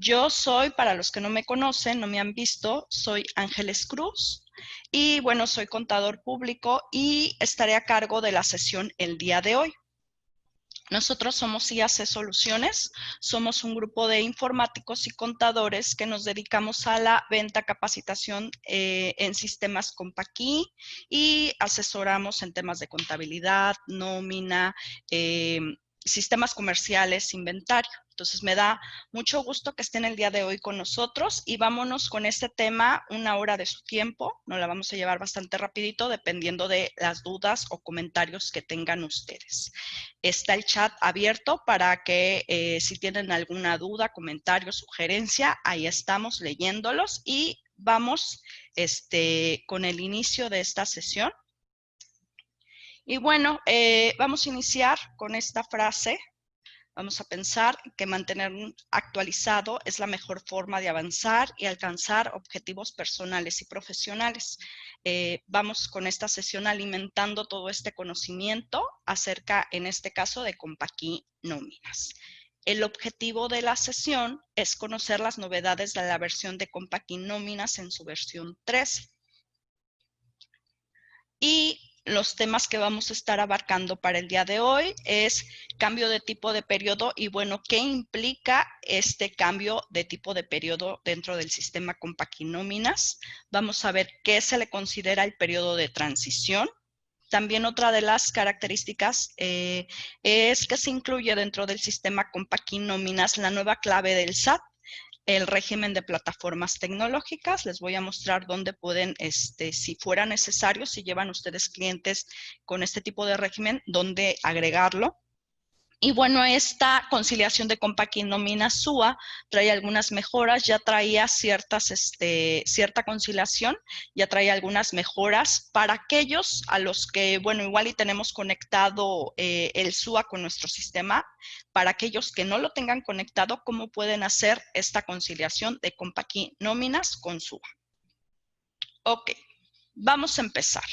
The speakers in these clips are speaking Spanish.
Yo soy, para los que no me conocen, no me han visto, soy Ángeles Cruz y bueno, soy contador público y estaré a cargo de la sesión el día de hoy. Nosotros somos IAC Soluciones, somos un grupo de informáticos y contadores que nos dedicamos a la venta, capacitación en sistemas Compaqui y asesoramos en temas de contabilidad, nómina, sistemas comerciales, inventario. Entonces me da mucho gusto que estén el día de hoy con nosotros y vámonos con este tema, 1 hora de su tiempo. Nos la vamos a llevar bastante rapidito dependiendo de las dudas o comentarios que tengan ustedes. Está el chat abierto para que si tienen alguna duda, comentario, sugerencia, ahí estamos leyéndolos y vamos con el inicio de esta sesión. Y bueno, vamos a iniciar con esta frase. Vamos a pensar que mantener actualizado es la mejor forma de avanzar y alcanzar objetivos personales y profesionales. Vamos con esta sesión alimentando todo este conocimiento acerca, en este caso, de Compaqui Nóminas. El objetivo de la sesión es conocer las novedades de la versión de Compaqui Nóminas en su versión 13. Y los temas que vamos a estar abarcando para el día de hoy es cambio de tipo de periodo y bueno, ¿qué implica este cambio de tipo de periodo dentro del sistema Compaqui Nóminas? Vamos a ver qué se le considera el periodo de transición. También otra de las características es que se incluye dentro del sistema Compaqui Nóminas la nueva clave del SAT, el régimen de plataformas tecnológicas. Les voy a mostrar dónde pueden, si fuera necesario, si llevan ustedes clientes con este tipo de régimen, dónde agregarlo. Y bueno, esta conciliación de Compaqui Nómina SUA trae algunas mejoras, ya traía cierta conciliación, ya traía algunas mejoras para aquellos a los que, bueno, igual y tenemos conectado el SUA con nuestro sistema, para aquellos que no lo tengan conectado, ¿cómo pueden hacer esta conciliación de Compaqui Nóminas con SUA? Ok. Vamos a empezar.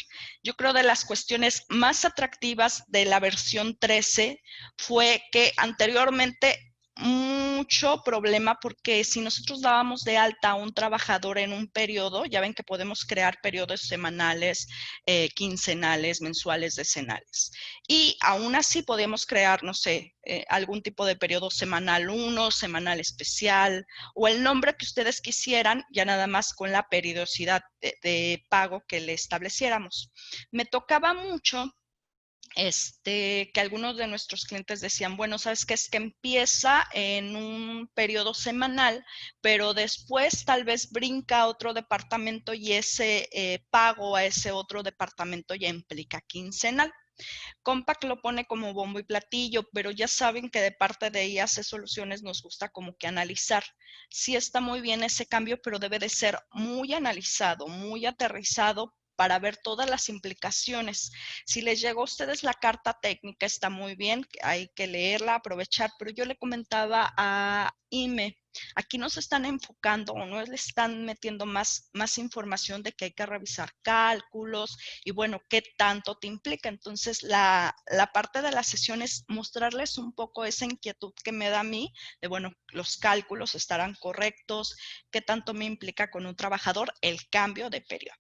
Yo creo de las cuestiones más atractivas de la versión 13 fue que anteriormente mucho problema porque si nosotros dábamos de alta a un trabajador en un periodo, ya ven que podemos crear periodos semanales, quincenales, mensuales, decenales. Y aún así podíamos crear, no sé, algún tipo de periodo semanal 1, semanal especial, o el nombre que ustedes quisieran, ya nada más con la periodicidad de pago que le estableciéramos. Me tocaba mucho que algunos de nuestros clientes decían, bueno, ¿sabes qué? Es que empieza en un periodo semanal, pero después tal vez brinca a otro departamento y ese pago a ese otro departamento ya implica quincenal. Compaq lo pone como bombo y platillo, pero ya saben que de parte de IAC Soluciones nos gusta como que analizar. Sí está muy bien ese cambio, pero debe de ser muy analizado, muy aterrizado para ver todas las implicaciones. Si les llegó a ustedes la carta técnica, está muy bien, hay que leerla, aprovechar, pero yo le comentaba a IME, aquí no se están enfocando o no le están metiendo más información de que hay que revisar cálculos y bueno, qué tanto te implica. Entonces, la parte de la sesión es mostrarles un poco esa inquietud que me da a mí de, bueno, los cálculos estarán correctos, qué tanto me implica con un trabajador el cambio de periodo.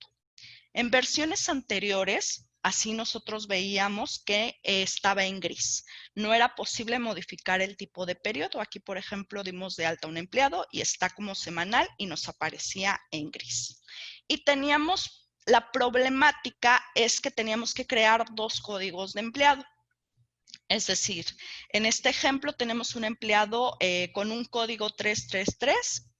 En versiones anteriores, así nosotros veíamos que estaba en gris. No era posible modificar el tipo de periodo. Aquí, por ejemplo, dimos de alta a un empleado y está como semanal y nos aparecía en gris. Y teníamos, la problemática es que teníamos que crear 2 códigos de empleado. Es decir, en este ejemplo tenemos un empleado con un código 333.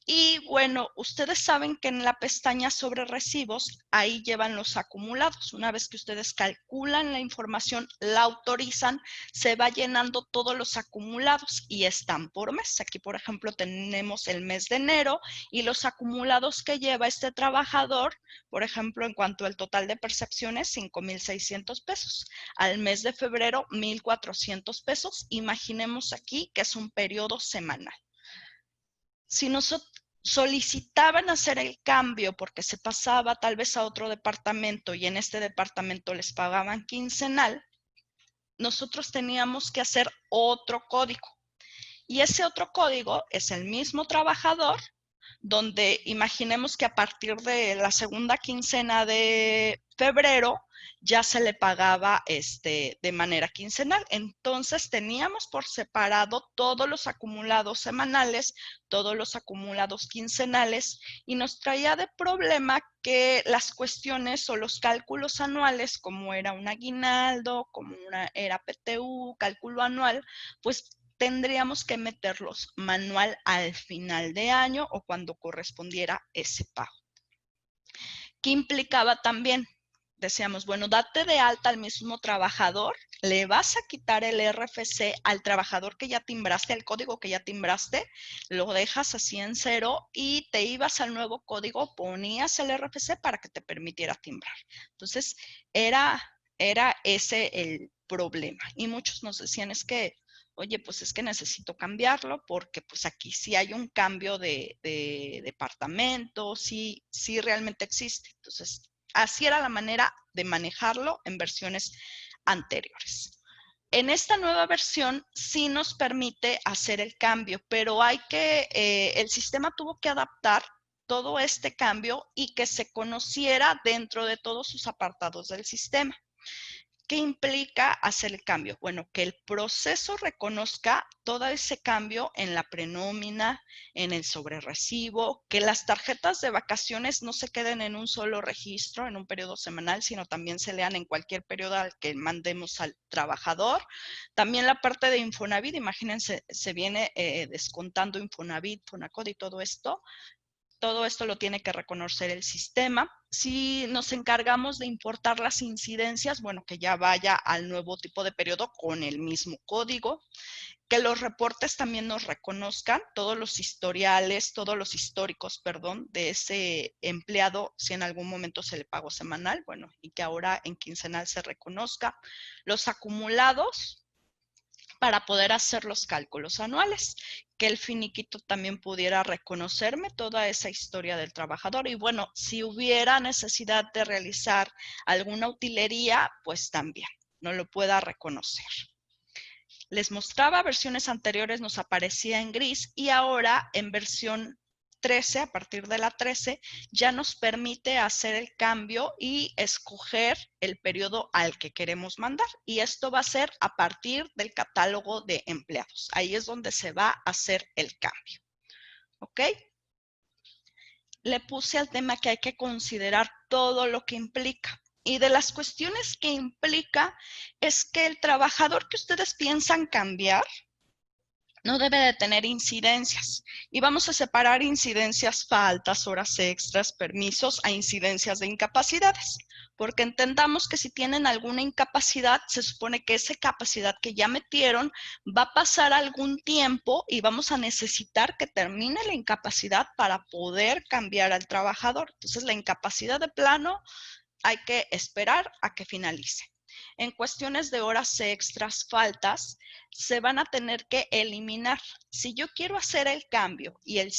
Y bueno, ustedes saben que en la pestaña sobre recibos, ahí llevan los acumulados. Una vez que ustedes calculan la información, la autorizan, se va llenando todos los acumulados y están por mes. Aquí, por ejemplo, tenemos el mes de enero y los acumulados que lleva este trabajador, por ejemplo, en cuanto al total de percepciones, 5,600 pesos. Al mes de febrero, 1,400 pesos. Imaginemos aquí que es un periodo semanal. Si nosotros solicitaban hacer el cambio porque se pasaba tal vez a otro departamento y en este departamento les pagaban quincenal, nosotros teníamos que hacer otro código. Y ese otro código es el mismo trabajador, donde imaginemos que a partir de la segunda quincena de febrero ya se le pagaba de manera quincenal. Entonces teníamos por separado todos los acumulados semanales, todos los acumulados quincenales, y nos traía de problema que las cuestiones o los cálculos anuales, como era un aguinaldo, como era PTU, cálculo anual, pues tendríamos que meterlos manual al final de año o cuando correspondiera ese pago. ¿Qué implicaba también? Decíamos, bueno, date de alta al mismo trabajador, le vas a quitar el RFC al trabajador que ya timbraste, al código que ya timbraste, lo dejas así en cero y te ibas al nuevo código, ponías el RFC para que te permitiera timbrar. Entonces, era ese el problema. Y muchos nos decían, es que, oye, pues es que necesito cambiarlo porque pues aquí sí hay un cambio de departamento, sí realmente existe. Entonces, así era la manera de manejarlo en versiones anteriores. En esta nueva versión sí nos permite hacer el cambio, pero el sistema tuvo que adaptar todo este cambio y que se conociera dentro de todos sus apartados del sistema. ¿Qué implica hacer el cambio? Bueno, que el proceso reconozca todo ese cambio en la prenómina, en el sobrerrecibo, que las tarjetas de vacaciones no se queden en un solo registro, en un periodo semanal, sino también se lean en cualquier periodo al que mandemos al trabajador. También la parte de Infonavit, imagínense, se viene descontando Infonavit, Fonacot y todo esto. Todo esto lo tiene que reconocer el sistema. Si nos encargamos de importar las incidencias, bueno, que ya vaya al nuevo tipo de periodo con el mismo código. Que los reportes también nos reconozcan todos los historiales, todos los históricos, perdón, de ese empleado, si en algún momento se le pagó semanal, bueno, y que ahora en quincenal se reconozca. Los acumulados, para poder hacer los cálculos anuales, que el finiquito también pudiera reconocerme toda esa historia del trabajador. Y bueno, si hubiera necesidad de realizar alguna utilería, pues también no lo pueda reconocer. Les mostraba versiones anteriores, nos aparecía en gris, y ahora en versión 13, a partir de la 13, ya nos permite hacer el cambio y escoger el periodo al que queremos mandar. Y esto va a ser a partir del catálogo de empleados. Ahí es donde se va a hacer el cambio. ¿Ok? Le puse al tema que hay que considerar todo lo que implica. Y de las cuestiones que implica es que el trabajador que ustedes piensan cambiar no debe de tener incidencias. Y vamos a separar incidencias, faltas, horas extras, permisos, a incidencias de incapacidades. Porque entendamos que si tienen alguna incapacidad, se supone que esa capacidad que ya metieron va a pasar algún tiempo y vamos a necesitar que termine la incapacidad para poder cambiar al trabajador. Entonces, la incapacidad de plano hay que esperar a que finalice. En cuestiones de horas extras, faltas, se van a tener que eliminar. Si yo quiero hacer el cambio y el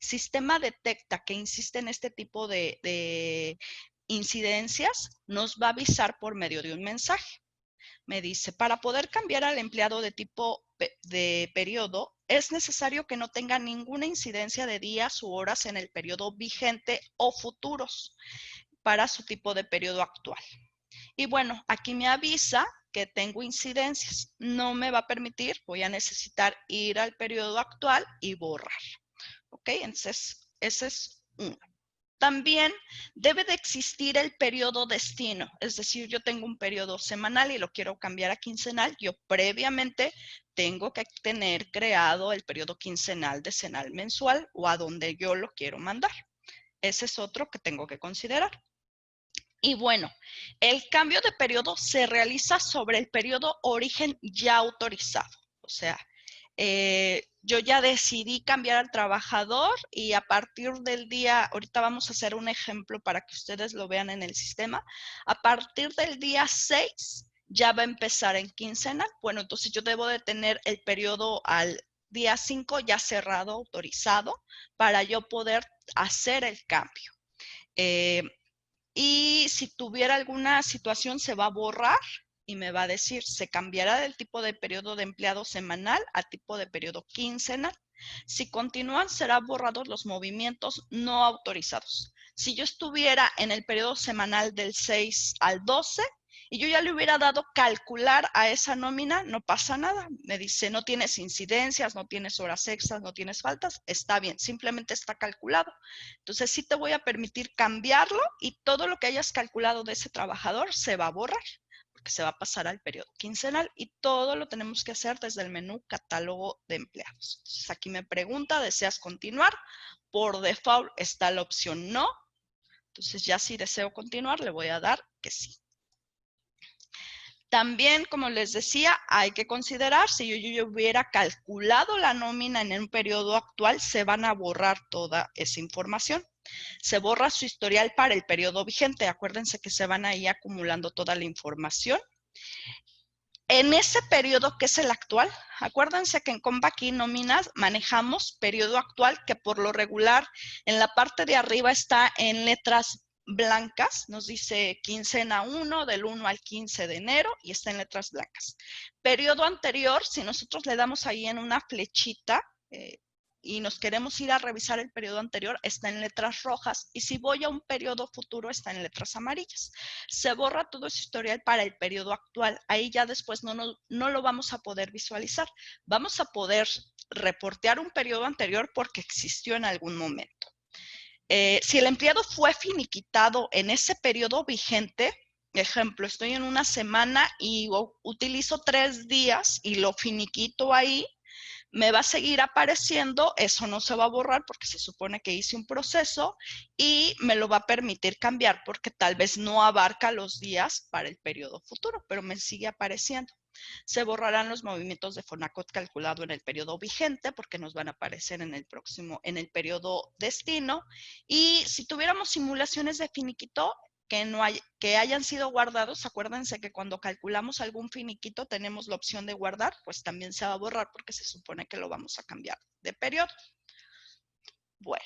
sistema detecta que insiste en este tipo de incidencias, nos va a avisar por medio de un mensaje. Me dice, para poder cambiar al empleado de tipo de periodo, es necesario que no tenga ninguna incidencia de días u horas en el periodo vigente o futuros para su tipo de periodo actual. Y bueno, aquí me avisa que tengo incidencias. No me va a permitir, voy a necesitar ir al periodo actual y borrar. ¿Ok? Entonces, ese es uno. También debe de existir el periodo destino. Es decir, yo tengo un periodo semanal y lo quiero cambiar a quincenal. Yo previamente tengo que tener creado el periodo quincenal, decenal, mensual o a donde yo lo quiero mandar. Ese es otro que tengo que considerar. Y bueno, el cambio de periodo se realiza sobre el periodo origen ya autorizado. O sea, yo ya decidí cambiar al trabajador y a partir del día, ahorita vamos a hacer un ejemplo para que ustedes lo vean en el sistema, a partir del día 6 ya va a empezar en quincenal. Bueno, entonces yo debo de tener el periodo al día 5 ya cerrado, autorizado, para yo poder hacer el cambio. Y si tuviera alguna situación se va a borrar y me va a decir, se cambiará del tipo de periodo de empleado semanal a tipo de periodo quincenal. Si continúan, serán borrados los movimientos no autorizados. Si yo estuviera en el periodo semanal del 6 al 12 y yo ya le hubiera dado calcular a esa nómina, no pasa nada. Me dice, no tienes incidencias, no tienes horas extras, no tienes faltas, está bien, simplemente está calculado. Entonces sí te voy a permitir cambiarlo y todo lo que hayas calculado de ese trabajador se va a borrar, porque se va a pasar al periodo quincenal y todo lo tenemos que hacer desde el menú catálogo de empleados. Entonces aquí me pregunta, ¿deseas continuar? Por default está la opción no. Entonces ya si deseo continuar, le voy a dar que sí. También, como les decía, hay que considerar, si yo hubiera calculado la nómina en un periodo actual, se van a borrar toda esa información. Se borra su historial para el periodo vigente. Acuérdense que se van ahí acumulando toda la información. En ese periodo que es el actual, acuérdense que en Combaqui Nóminas manejamos periodo actual, que por lo regular en la parte de arriba está en letras blancas, nos dice quincena 1 del 1 al 15 de enero y está en letras blancas. Periodo anterior, si nosotros le damos ahí en una flechita y nos queremos ir a revisar el periodo anterior, está en letras rojas, y si voy a un periodo futuro está en letras amarillas. Se borra todo ese historial para el periodo actual. Ahí ya después no lo vamos a poder visualizar. Vamos a poder reportear un periodo anterior porque existió en algún momento. Si el empleado fue finiquitado en ese periodo vigente, ejemplo, estoy en una semana y utilizo 3 días y lo finiquito ahí, me va a seguir apareciendo, eso no se va a borrar porque se supone que hice un proceso y me lo va a permitir cambiar porque tal vez no abarca los días para el periodo futuro, pero me sigue apareciendo. Se borrarán los movimientos de Fonacot calculado en el periodo vigente porque nos van a aparecer en el periodo destino. Y si tuviéramos simulaciones de finiquito que hayan sido guardados, acuérdense que cuando calculamos algún finiquito tenemos la opción de guardar, pues también se va a borrar porque se supone que lo vamos a cambiar de periodo. Bueno,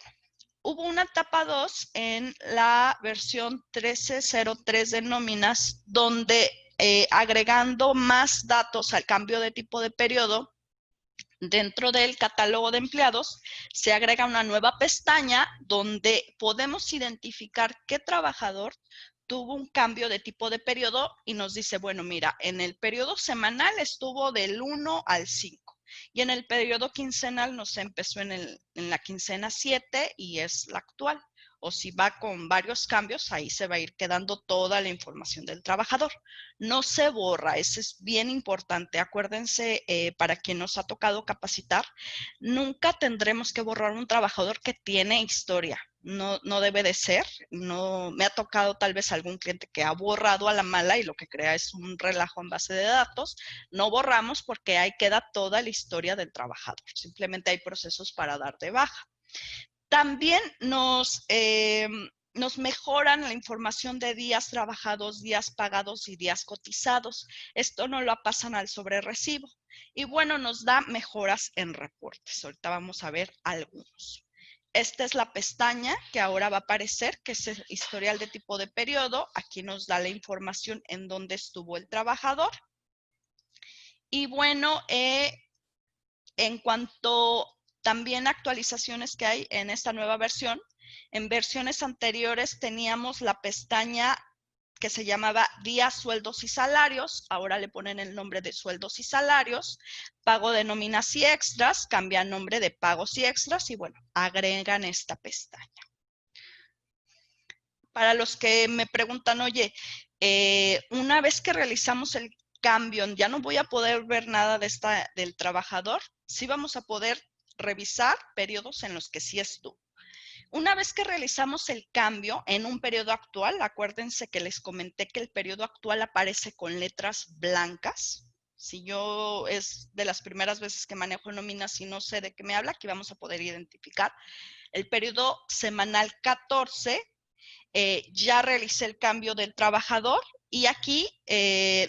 hubo una etapa 2 en la versión 1303 de nóminas donde agregando más datos al cambio de tipo de periodo, dentro del catálogo de empleados se agrega una nueva pestaña donde podemos identificar qué trabajador tuvo un cambio de tipo de periodo y nos dice, bueno, mira, en el periodo semanal estuvo del 1 al 5 y en el periodo quincenal nos empezó en la quincena 7 y es la actual. O si va con varios cambios, ahí se va a ir quedando toda la información del trabajador. No se borra, eso es bien importante. Acuérdense, para quien nos ha tocado capacitar, nunca tendremos que borrar un trabajador que tiene historia. No debe de ser. No, me ha tocado tal vez algún cliente que ha borrado a la mala y lo que crea es un relajo en base de datos. No borramos porque ahí queda toda la historia del trabajador. Simplemente hay procesos para dar de baja. También nos mejoran la información de días trabajados, días pagados y días cotizados. Esto no lo pasan al sobrerecibo. Y bueno, nos da mejoras en reportes. Ahorita vamos a ver algunos. Esta es la pestaña que ahora va a aparecer, que es el historial de tipo de periodo. Aquí nos da la información en dónde estuvo el trabajador. Y bueno, en cuanto también actualizaciones que hay en esta nueva versión, en versiones anteriores teníamos la pestaña que se llamaba días, sueldos y salarios, ahora le ponen el nombre de sueldos y salarios, pago de nóminas y extras, cambia el nombre de pagos y extras y bueno, agregan esta pestaña. Para los que me preguntan, oye, una vez que realizamos el cambio, ya no voy a poder ver nada del trabajador, sí vamos a poder revisar periodos en los que sí estuvo. Una vez que realizamos el cambio en un periodo actual, acuérdense que les comenté que el periodo actual aparece con letras blancas. Si yo es de las primeras veces que manejo nóminas y no sé de qué me habla, aquí vamos a poder identificar. El periodo semanal 14, ya realicé el cambio del trabajador y aquí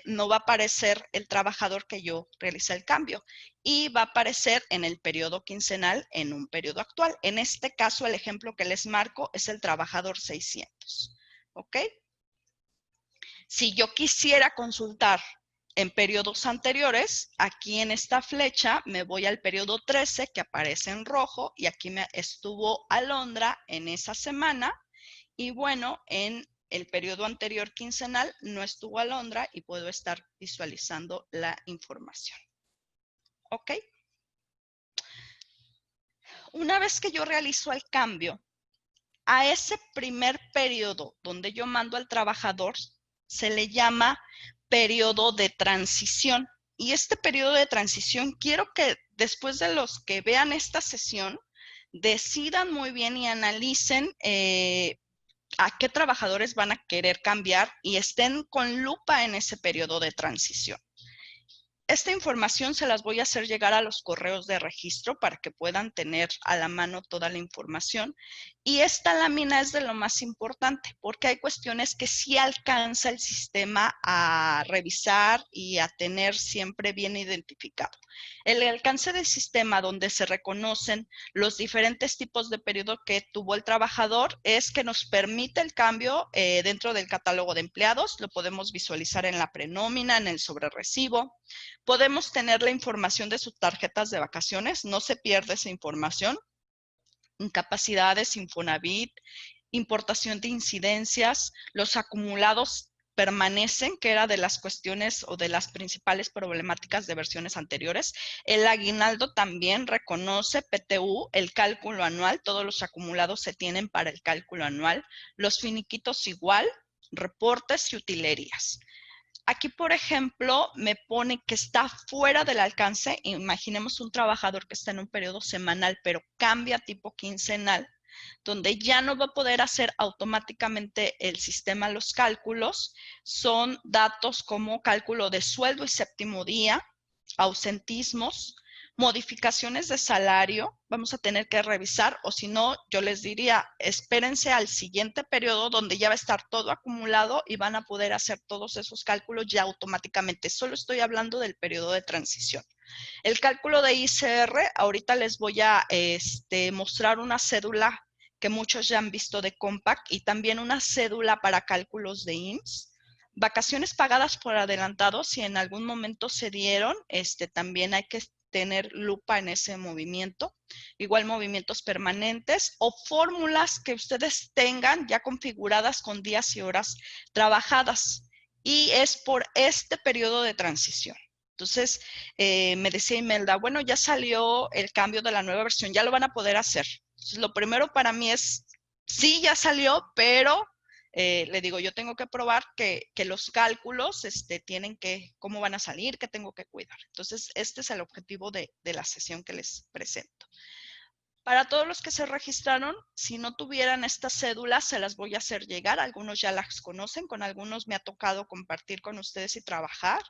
no va a aparecer el trabajador que yo realicé el cambio y va a aparecer en el periodo quincenal en un periodo actual. En este caso, el ejemplo que les marco es el trabajador 600. ¿Ok? Si yo quisiera consultar en periodos anteriores, aquí en esta flecha me voy al periodo 13 que aparece en rojo y aquí me estuvo Alondra en esa semana y bueno, en el periodo anterior quincenal no estuvo Alondra y puedo estar visualizando la información. ¿Ok? Una vez que yo realizo el cambio, a ese primer periodo donde yo mando al trabajador se le llama periodo de transición. Y este periodo de transición quiero que después de los que vean esta sesión decidan muy bien y analicen a qué trabajadores van a querer cambiar y estén con lupa en ese periodo de transición. Esta información se las voy a hacer llegar a los correos de registro para que puedan tener a la mano toda la información. Y esta lámina es de lo más importante porque hay cuestiones que sí alcanza el sistema a revisar y a tener siempre bien identificado. El alcance del sistema donde se reconocen los diferentes tipos de periodo que tuvo el trabajador es que nos permite el cambio dentro del catálogo de empleados. Lo podemos visualizar en la prenómina, en el sobrerecibo. Podemos tener la información de sus tarjetas de vacaciones, no se pierde esa información. Incapacidades, Infonavit, importación de incidencias, los acumulados permanecen, que era de las cuestiones o de las principales problemáticas de versiones anteriores. El aguinaldo también reconoce PTU, el cálculo anual, todos los acumulados se tienen para el cálculo anual. Los finiquitos igual, reportes y utilerías. Aquí, por ejemplo, me pone que está fuera del alcance. Imaginemos un trabajador que está en un periodo semanal, pero cambia a tipo quincenal, donde ya no va a poder hacer automáticamente el sistema los cálculos. Son datos como cálculo de sueldo y séptimo día, ausentismos, modificaciones de salario, vamos a tener que revisar, o si no, yo les diría, espérense al siguiente periodo donde ya va a estar todo acumulado y van a poder hacer todos esos cálculos ya automáticamente. Solo estoy hablando del periodo de transición. El cálculo de ICR, ahorita les voy a mostrar una cédula que muchos ya han visto de Compact y también una cédula para cálculos de IMSS. Vacaciones pagadas por adelantado, si en algún momento se dieron, también hay que tener lupa en ese movimiento. Igual movimientos permanentes o fórmulas que ustedes tengan ya configuradas con días y horas trabajadas. Y es por este periodo de transición. Entonces, me decía Imelda, bueno, ya salió el cambio de la nueva versión, ya lo van a poder hacer. Entonces, lo primero para mí es, sí, ya salió, pero le digo, yo tengo que probar que los cálculos tienen que, cómo van a salir, qué tengo que cuidar. Entonces, este es el objetivo de la sesión que les presento. Para todos los que se registraron, si no tuvieran estas cédulas, se las voy a hacer llegar. Algunos ya las conocen, con algunos me ha tocado compartir con ustedes y trabajar.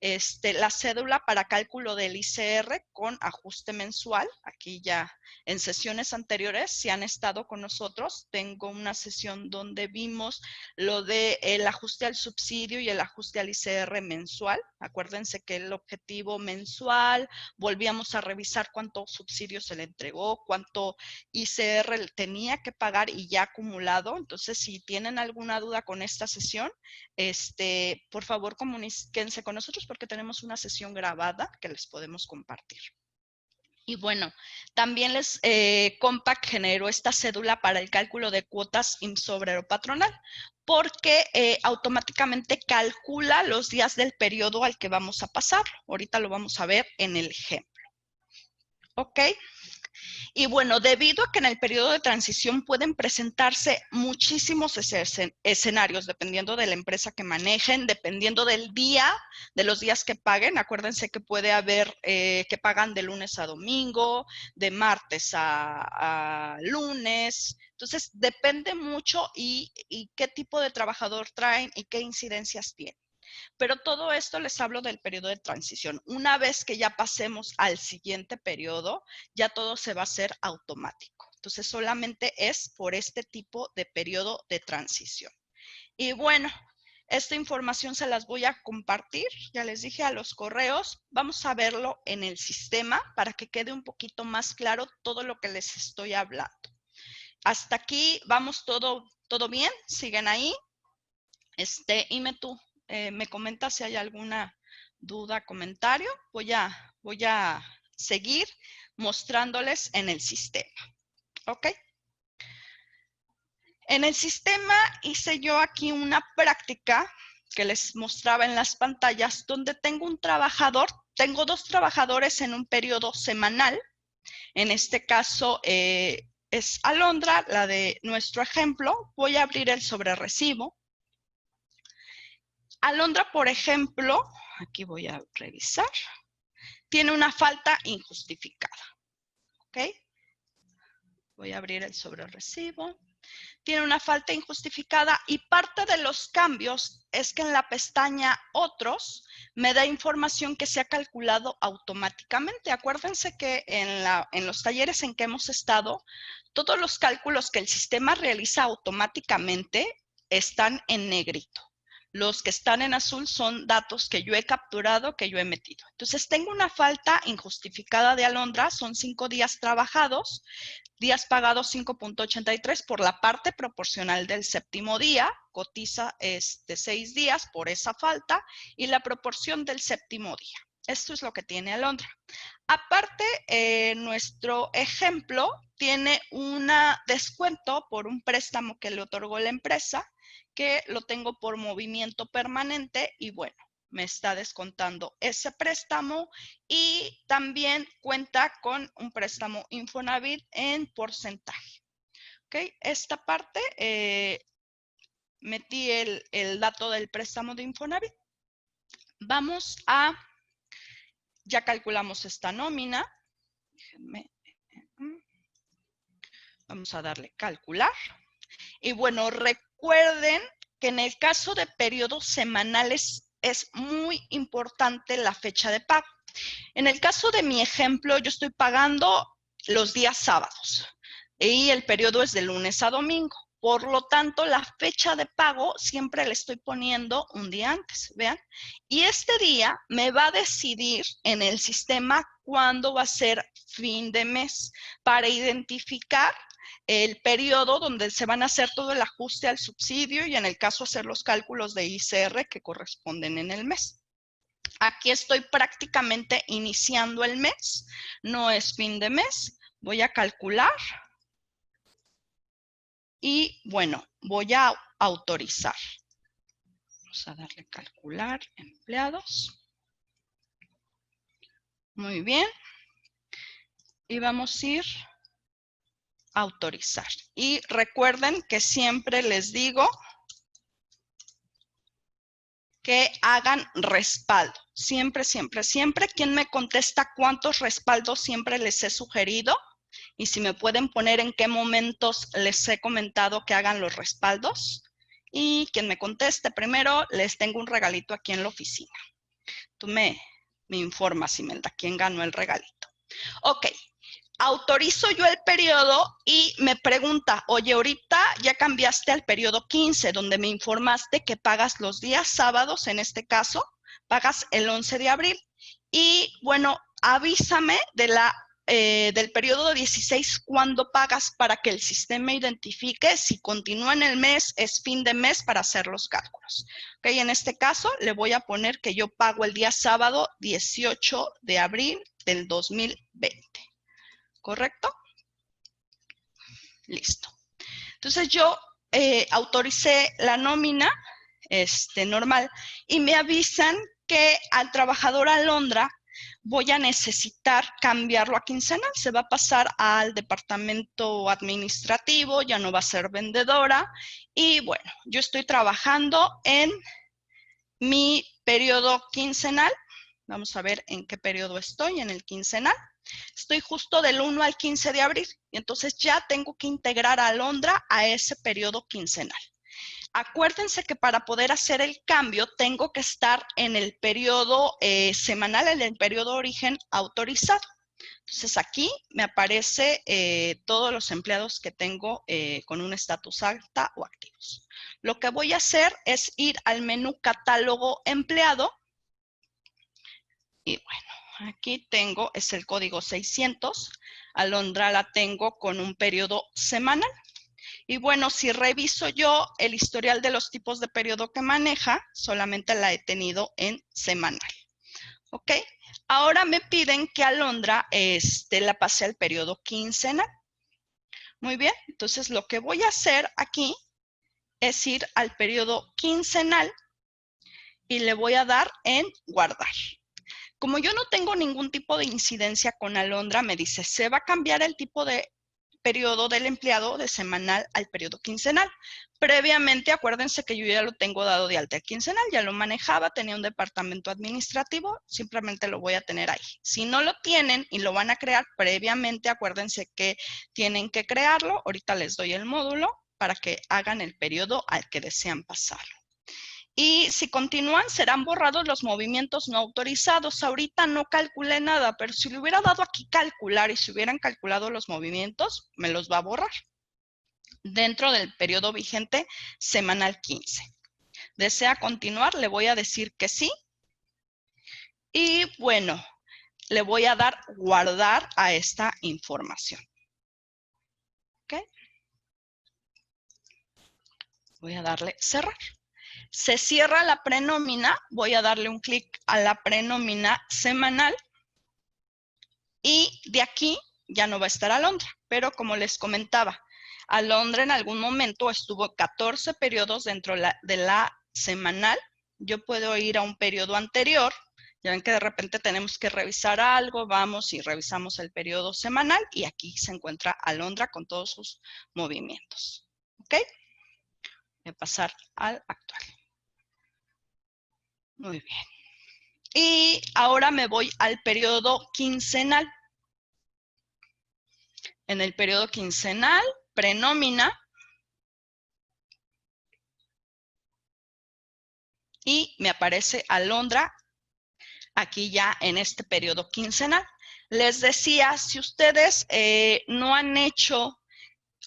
La cédula para cálculo del ICR con ajuste mensual. Aquí ya en sesiones anteriores, si han estado con nosotros, tengo una sesión donde vimos lo del ajuste al subsidio y el ajuste al ICR mensual. Acuérdense que el objetivo mensual, volvíamos a revisar cuánto subsidio se le entregó, cuánto ICR tenía que pagar y ya acumulado. Entonces, si tienen alguna duda con esta sesión, por favor comuníquense con nosotros porque tenemos una sesión grabada que les podemos compartir. Y bueno, también Compact generó esta cédula para el cálculo de cuotas IMSS obrero patronal, porque automáticamente calcula los días del periodo al que vamos a pasar. Ahorita lo vamos a ver en el ejemplo. ¿Ok? Y bueno, debido a que en el periodo de transición pueden presentarse muchísimos escenarios, dependiendo de la empresa que manejen, dependiendo del día, de los días que paguen. Acuérdense que puede haber que pagan de lunes a domingo, de martes a lunes. Entonces, depende mucho y qué tipo de trabajador traen y qué incidencias tienen. Pero todo esto les hablo del periodo de transición. Una vez que ya pasemos al siguiente periodo, ya todo se va a hacer automático. Entonces, solamente es por este tipo de periodo de transición. Y bueno, esta información se las voy a compartir, ya les dije, a los correos. Vamos a verlo en el sistema para que quede un poquito más claro todo lo que les estoy hablando. Hasta aquí vamos todo bien, siguen ahí. Ime tú. Me comenta si hay alguna duda, comentario, voy a seguir mostrándoles en el sistema. ¿Ok? En el sistema hice yo aquí una práctica que les mostraba en las pantallas, donde tengo dos trabajadores en un periodo semanal. En este caso es Alondra, la de nuestro ejemplo. Voy a abrir el sobrerecibo. Alondra, por ejemplo, aquí voy a revisar, tiene una falta injustificada. ¿Ok? Voy a abrir el sobrerecibo. Tiene una falta injustificada y parte de los cambios es que en la pestaña Otros me da información que se ha calculado automáticamente. Acuérdense que en los talleres en que hemos estado, todos los cálculos que el sistema realiza automáticamente están en negrito. Los que están en azul son datos que yo he capturado, que yo he metido. Entonces, tengo una falta injustificada de Alondra, son 5 días trabajados, días pagados 5.83 por la parte proporcional del séptimo día, cotiza 6 días por esa falta y la proporción del séptimo día. Esto es lo que tiene Alondra. Aparte, nuestro ejemplo tiene un descuento por un préstamo que le otorgó la empresa, que lo tengo por movimiento permanente y bueno, me está descontando ese préstamo y también cuenta con un préstamo Infonavit en porcentaje. ¿Ok? Esta parte metí el dato del préstamo de Infonavit. Vamos a, ya calculamos esta nómina. Déjenme, vamos a darle calcular. Y bueno, recuerden que en el caso de periodos semanales es muy importante la fecha de pago. En el caso de mi ejemplo, yo estoy pagando los días sábados y el periodo es de lunes a domingo. Por lo tanto, la fecha de pago siempre le estoy poniendo un día antes, ¿vean? Y este día me va a decidir en el sistema cuándo va a ser fin de mes para identificar el periodo donde se van a hacer todo el ajuste al subsidio y en el caso hacer los cálculos de ICR que corresponden en el mes. Aquí estoy prácticamente iniciando el mes, no es fin de mes. Voy a calcular y bueno, voy a autorizar. Vamos a darle calcular empleados. Muy bien. Y vamos a ir a autorizar. Y recuerden que siempre les digo que hagan respaldo. Siempre, siempre, siempre. ¿Quién me contesta cuántos respaldos siempre les he sugerido? Y si me pueden poner en qué momentos les he comentado que hagan los respaldos. Y quien me conteste primero, les tengo un regalito aquí en la oficina. Tú me informas, Imelda, quién ganó el regalito. Ok. Autorizo yo el periodo y me pregunta, oye, ahorita ya cambiaste al periodo 15, donde me informaste que pagas los días sábados, en este caso, pagas el 11 de abril. Y bueno, avísame del periodo 16 cuándo pagas para que el sistema identifique si continúa en el mes, es fin de mes para hacer los cálculos. Ok, en este caso le voy a poner que yo pago el día sábado 18 de abril del 2020. ¿Correcto? Listo. Entonces yo autoricé la nómina normal y me avisan que al trabajador Alondra voy a necesitar cambiarlo a quincenal. Se va a pasar al departamento administrativo, ya no va a ser vendedora. Y bueno, yo estoy trabajando en mi periodo quincenal. Vamos a ver en qué periodo estoy, en el quincenal. Estoy justo del 1 al 15 de abril y entonces ya tengo que integrar a Alondra a ese periodo quincenal. Acuérdense que para poder hacer el cambio tengo que estar en el periodo semanal, en el periodo origen autorizado. Entonces aquí me aparece todos los empleados que tengo con un estatus alta o activos. Lo que voy a hacer es ir al menú catálogo empleado y bueno, aquí tengo, es el código 600. Alondra la tengo con un periodo semanal. Y bueno, si reviso yo el historial de los tipos de periodo que maneja, solamente la he tenido en semanal. ¿Ok? Ahora me piden que Alondra la pase al periodo quincenal. Muy bien, entonces lo que voy a hacer aquí es ir al periodo quincenal y le voy a dar en guardar. Como yo no tengo ningún tipo de incidencia con Alondra, me dice, se va a cambiar el tipo de periodo del empleado de semanal al periodo quincenal. Previamente, acuérdense que yo ya lo tengo dado de alta quincenal, ya lo manejaba, tenía un departamento administrativo, simplemente lo voy a tener ahí. Si no lo tienen y lo van a crear previamente, acuérdense que tienen que crearlo. Ahorita les doy el módulo para que hagan el periodo al que desean pasarlo. Y si continúan, serán borrados los movimientos no autorizados. Ahorita no calculé nada, pero si le hubiera dado aquí calcular y si hubieran calculado los movimientos, me los va a borrar dentro del periodo vigente semanal 15. ¿Desea continuar? Le voy a decir que sí. Y bueno, le voy a dar guardar a esta información. ¿Ok? Voy a darle cerrar. Se cierra la prenómina, voy a darle un clic a la prenómina semanal y de aquí ya no va a estar Alondra, pero como les comentaba, Alondra en algún momento estuvo 14 periodos dentro de la semanal. Yo puedo ir a un periodo anterior, ya ven que de repente tenemos que revisar algo, vamos y revisamos el periodo semanal y aquí se encuentra Alondra con todos sus movimientos. ¿Ok? Voy a pasar al actual. Muy bien. Y ahora me voy al periodo quincenal. En el periodo quincenal, prenómina, y me aparece Alondra aquí ya en este periodo quincenal. Les decía, si ustedes no han hecho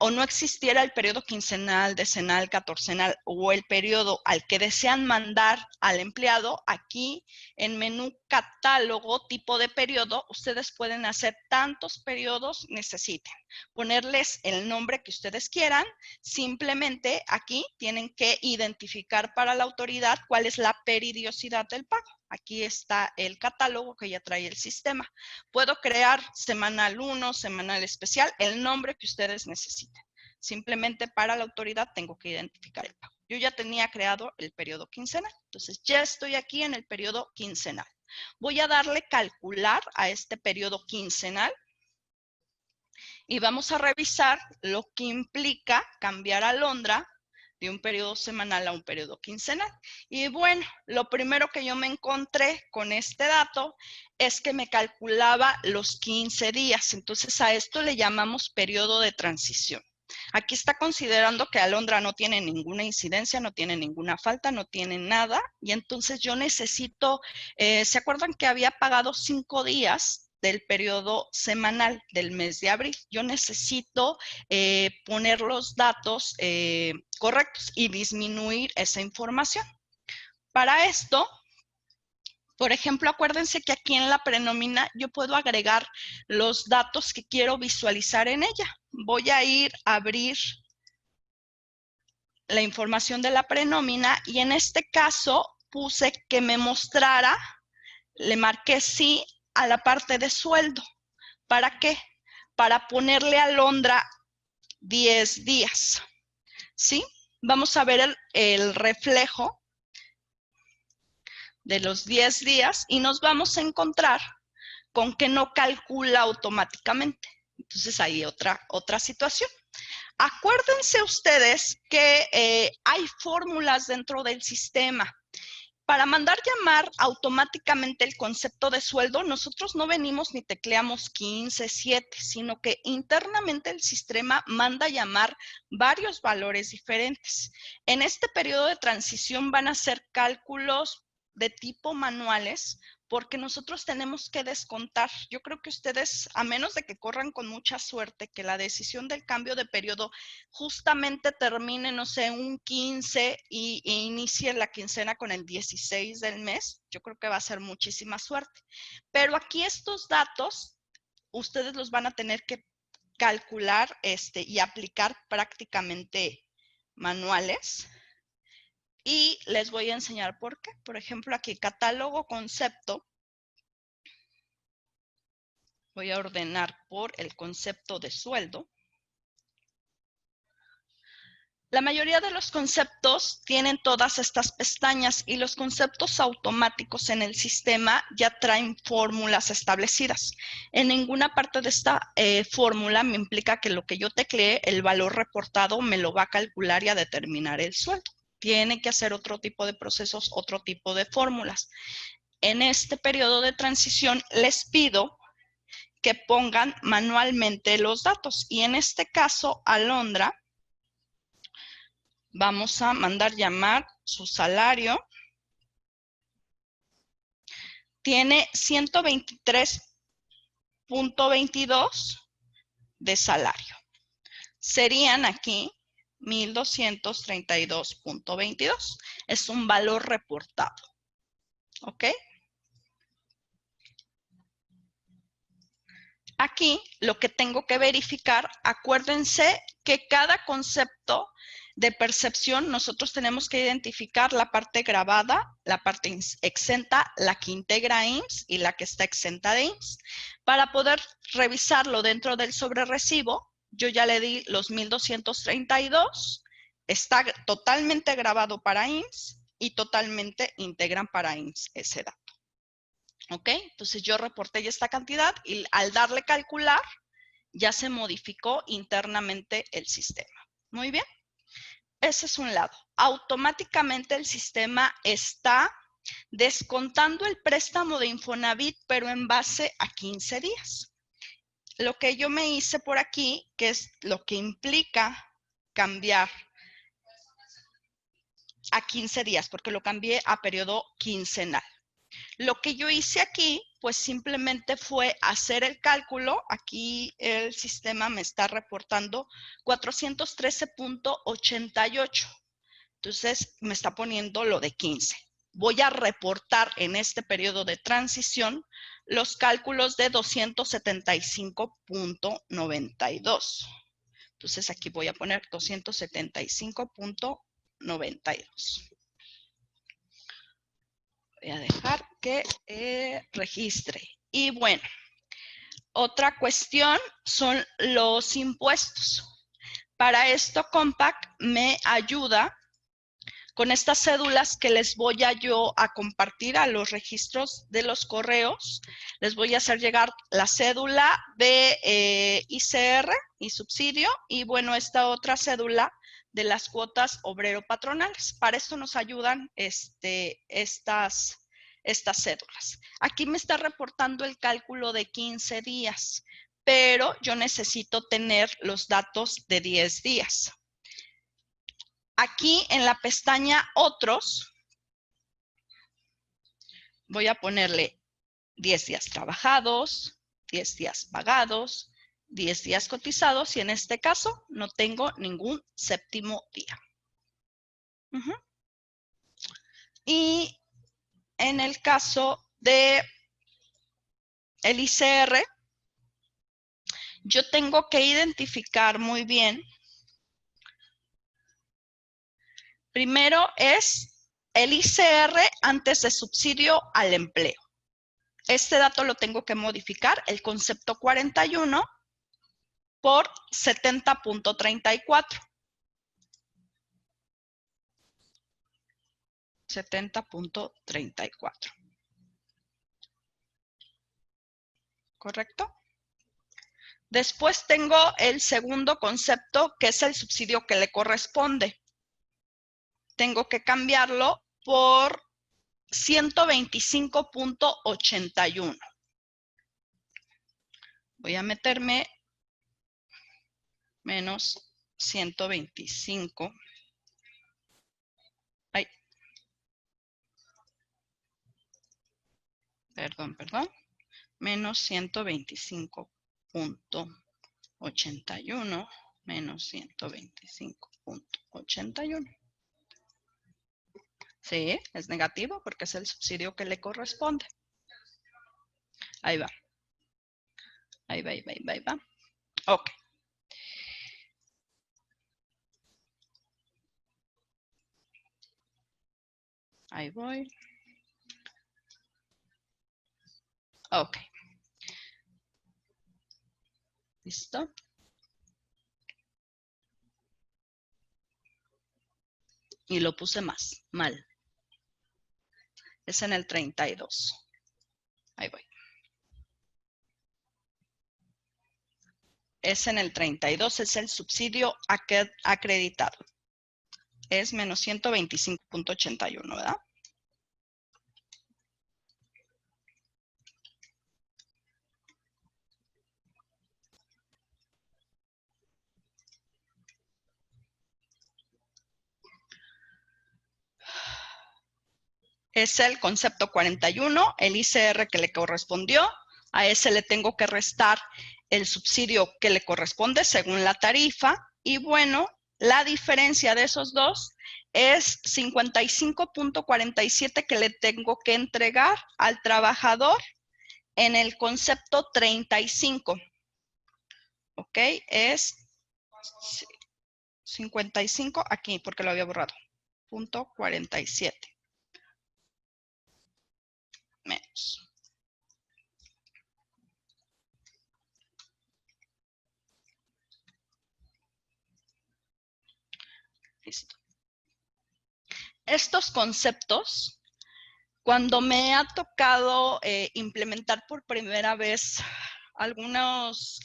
o no existiera el periodo quincenal, decenal, catorcenal o el periodo al que desean mandar al empleado, aquí en menú catálogo, tipo de periodo, ustedes pueden hacer tantos periodos necesiten. Ponerles el nombre que ustedes quieran. Simplemente aquí tienen que identificar para la autoridad cuál es la periodicidad del pago. Aquí está el catálogo que ya trae el sistema. Puedo crear semanal 1, semanal especial, el nombre que ustedes necesiten. Simplemente para la autoridad tengo que identificar el pago. Yo ya tenía creado el periodo quincenal, entonces ya estoy aquí en el periodo quincenal. Voy a darle calcular a este periodo quincenal y vamos a revisar lo que implica cambiar a Alondra de un periodo semanal a un periodo quincenal. Y bueno, lo primero que yo me encontré con este dato es que me calculaba los 15 días. Entonces a esto le llamamos periodo de transición. Aquí está considerando que Alondra no tiene ninguna incidencia, no tiene ninguna falta, no tiene nada. Y entonces yo necesito, ¿se acuerdan que había pagado 5 días del periodo semanal del mes de abril? Yo necesito poner los datos correctos y disminuir esa información. Para esto, por ejemplo, acuérdense que aquí en la prenómina yo puedo agregar los datos que quiero visualizar en ella. Voy a ir a abrir la información de la prenómina y en este caso puse que me mostrara, le marqué sí a la parte de sueldo. ¿Para qué? Para ponerle a Alondra 10 días. ¿Sí? Vamos a ver el reflejo de los 10 días y nos vamos a encontrar con que no calcula automáticamente. Entonces hay otra situación. Acuérdense ustedes que hay fórmulas dentro del sistema. Para mandar llamar automáticamente el concepto de sueldo, nosotros no venimos ni tecleamos 15, 7, sino que internamente el sistema manda llamar varios valores diferentes. En este periodo de transición van a ser cálculos de tipo manuales, porque nosotros tenemos que descontar. Yo creo que ustedes, a menos de que corran con mucha suerte, que la decisión del cambio de periodo justamente termine, no sé, un 15 e inicie la quincena con el 16 del mes, yo creo que va a ser muchísima suerte. Pero aquí estos datos, ustedes los van a tener que calcular y aplicar prácticamente manuales. Y les voy a enseñar por qué. Por ejemplo, aquí catálogo concepto. Voy a ordenar por el concepto de sueldo. La mayoría de los conceptos tienen todas estas pestañas y los conceptos automáticos en el sistema ya traen fórmulas establecidas. En ninguna parte de esta fórmula me implica que lo que yo tecleé, el valor reportado, me lo va a calcular y a determinar el sueldo. Tiene que hacer otro tipo de procesos, otro tipo de fórmulas. En este periodo de transición les pido que pongan manualmente los datos. Y en este caso, Alondra, vamos a mandar llamar su salario. Tiene 123.22 de salario. Serían aquí 1,232.22. Es un valor reportado. ¿Ok? Aquí lo que tengo que verificar, acuérdense que cada concepto de percepción nosotros tenemos que identificar la parte grabada, la parte exenta, la que integra IMSS y la que está exenta de IMSS. Para poder revisarlo dentro del sobrerecibo, yo ya le di los 1,232, está totalmente grabado para IMSS y totalmente integran para IMSS ese dato. ¿Ok? Entonces yo reporté ya esta cantidad y al darle calcular, ya se modificó internamente el sistema. Muy bien. Ese es un lado. Automáticamente el sistema está descontando el préstamo de Infonavit, pero en base a 15 días. Lo que yo me hice por aquí, que es lo que implica cambiar a 15 días, porque lo cambié a periodo quincenal. Lo que yo hice aquí, pues simplemente fue hacer el cálculo. Aquí el sistema me está reportando 413.88. Entonces me está poniendo lo de 15. Voy a reportar en este periodo de transición los cálculos de 275.92. Entonces aquí voy a poner 275.92. Voy a dejar que registre. Y bueno, otra cuestión son los impuestos. Para esto, Compact me ayuda con estas cédulas que les voy a yo a compartir a los registros de los correos. Les voy a hacer llegar la cédula de ICR y subsidio y bueno, esta otra cédula de las cuotas obrero-patronales. Para esto nos ayudan estas cédulas. Aquí me está reportando el cálculo de 15 días, pero yo necesito tener los datos de 10 días. Aquí en la pestaña Otros, voy a ponerle 10 días trabajados, 10 días pagados, 10 días cotizados y en este caso no tengo ningún séptimo día. Y en el caso de el ICR, yo tengo que identificar muy bien. Primero es el ICR antes de subsidio al empleo. Este dato lo tengo que modificar, el concepto 41 por 70.34. 70.34. ¿Correcto? Después tengo el segundo concepto, que es el subsidio que le corresponde. Tengo que cambiarlo por 125.81. Voy a meterme menos 125. Ay. Perdón. Menos 125.81 menos 125.81. Sí, es negativo porque es el subsidio que le corresponde. Ahí va. Ahí va. Ok. Ahí voy. Ok. ¿Listo? Y lo puse mal. Es en el 32. Ahí voy. Es en el 32, es el subsidio acreditado. Es menos 125.81, ¿verdad? Es el concepto 41, el ICR que le correspondió. A ese le tengo que restar el subsidio que le corresponde según la tarifa. Y bueno, la diferencia de esos dos es 55.47 que le tengo que entregar al trabajador en el concepto 35. ¿Ok? Es 55 aquí, porque lo había borrado. Punto 47. Menos. Listo. Estos conceptos, cuando me ha tocado implementar por primera vez algunas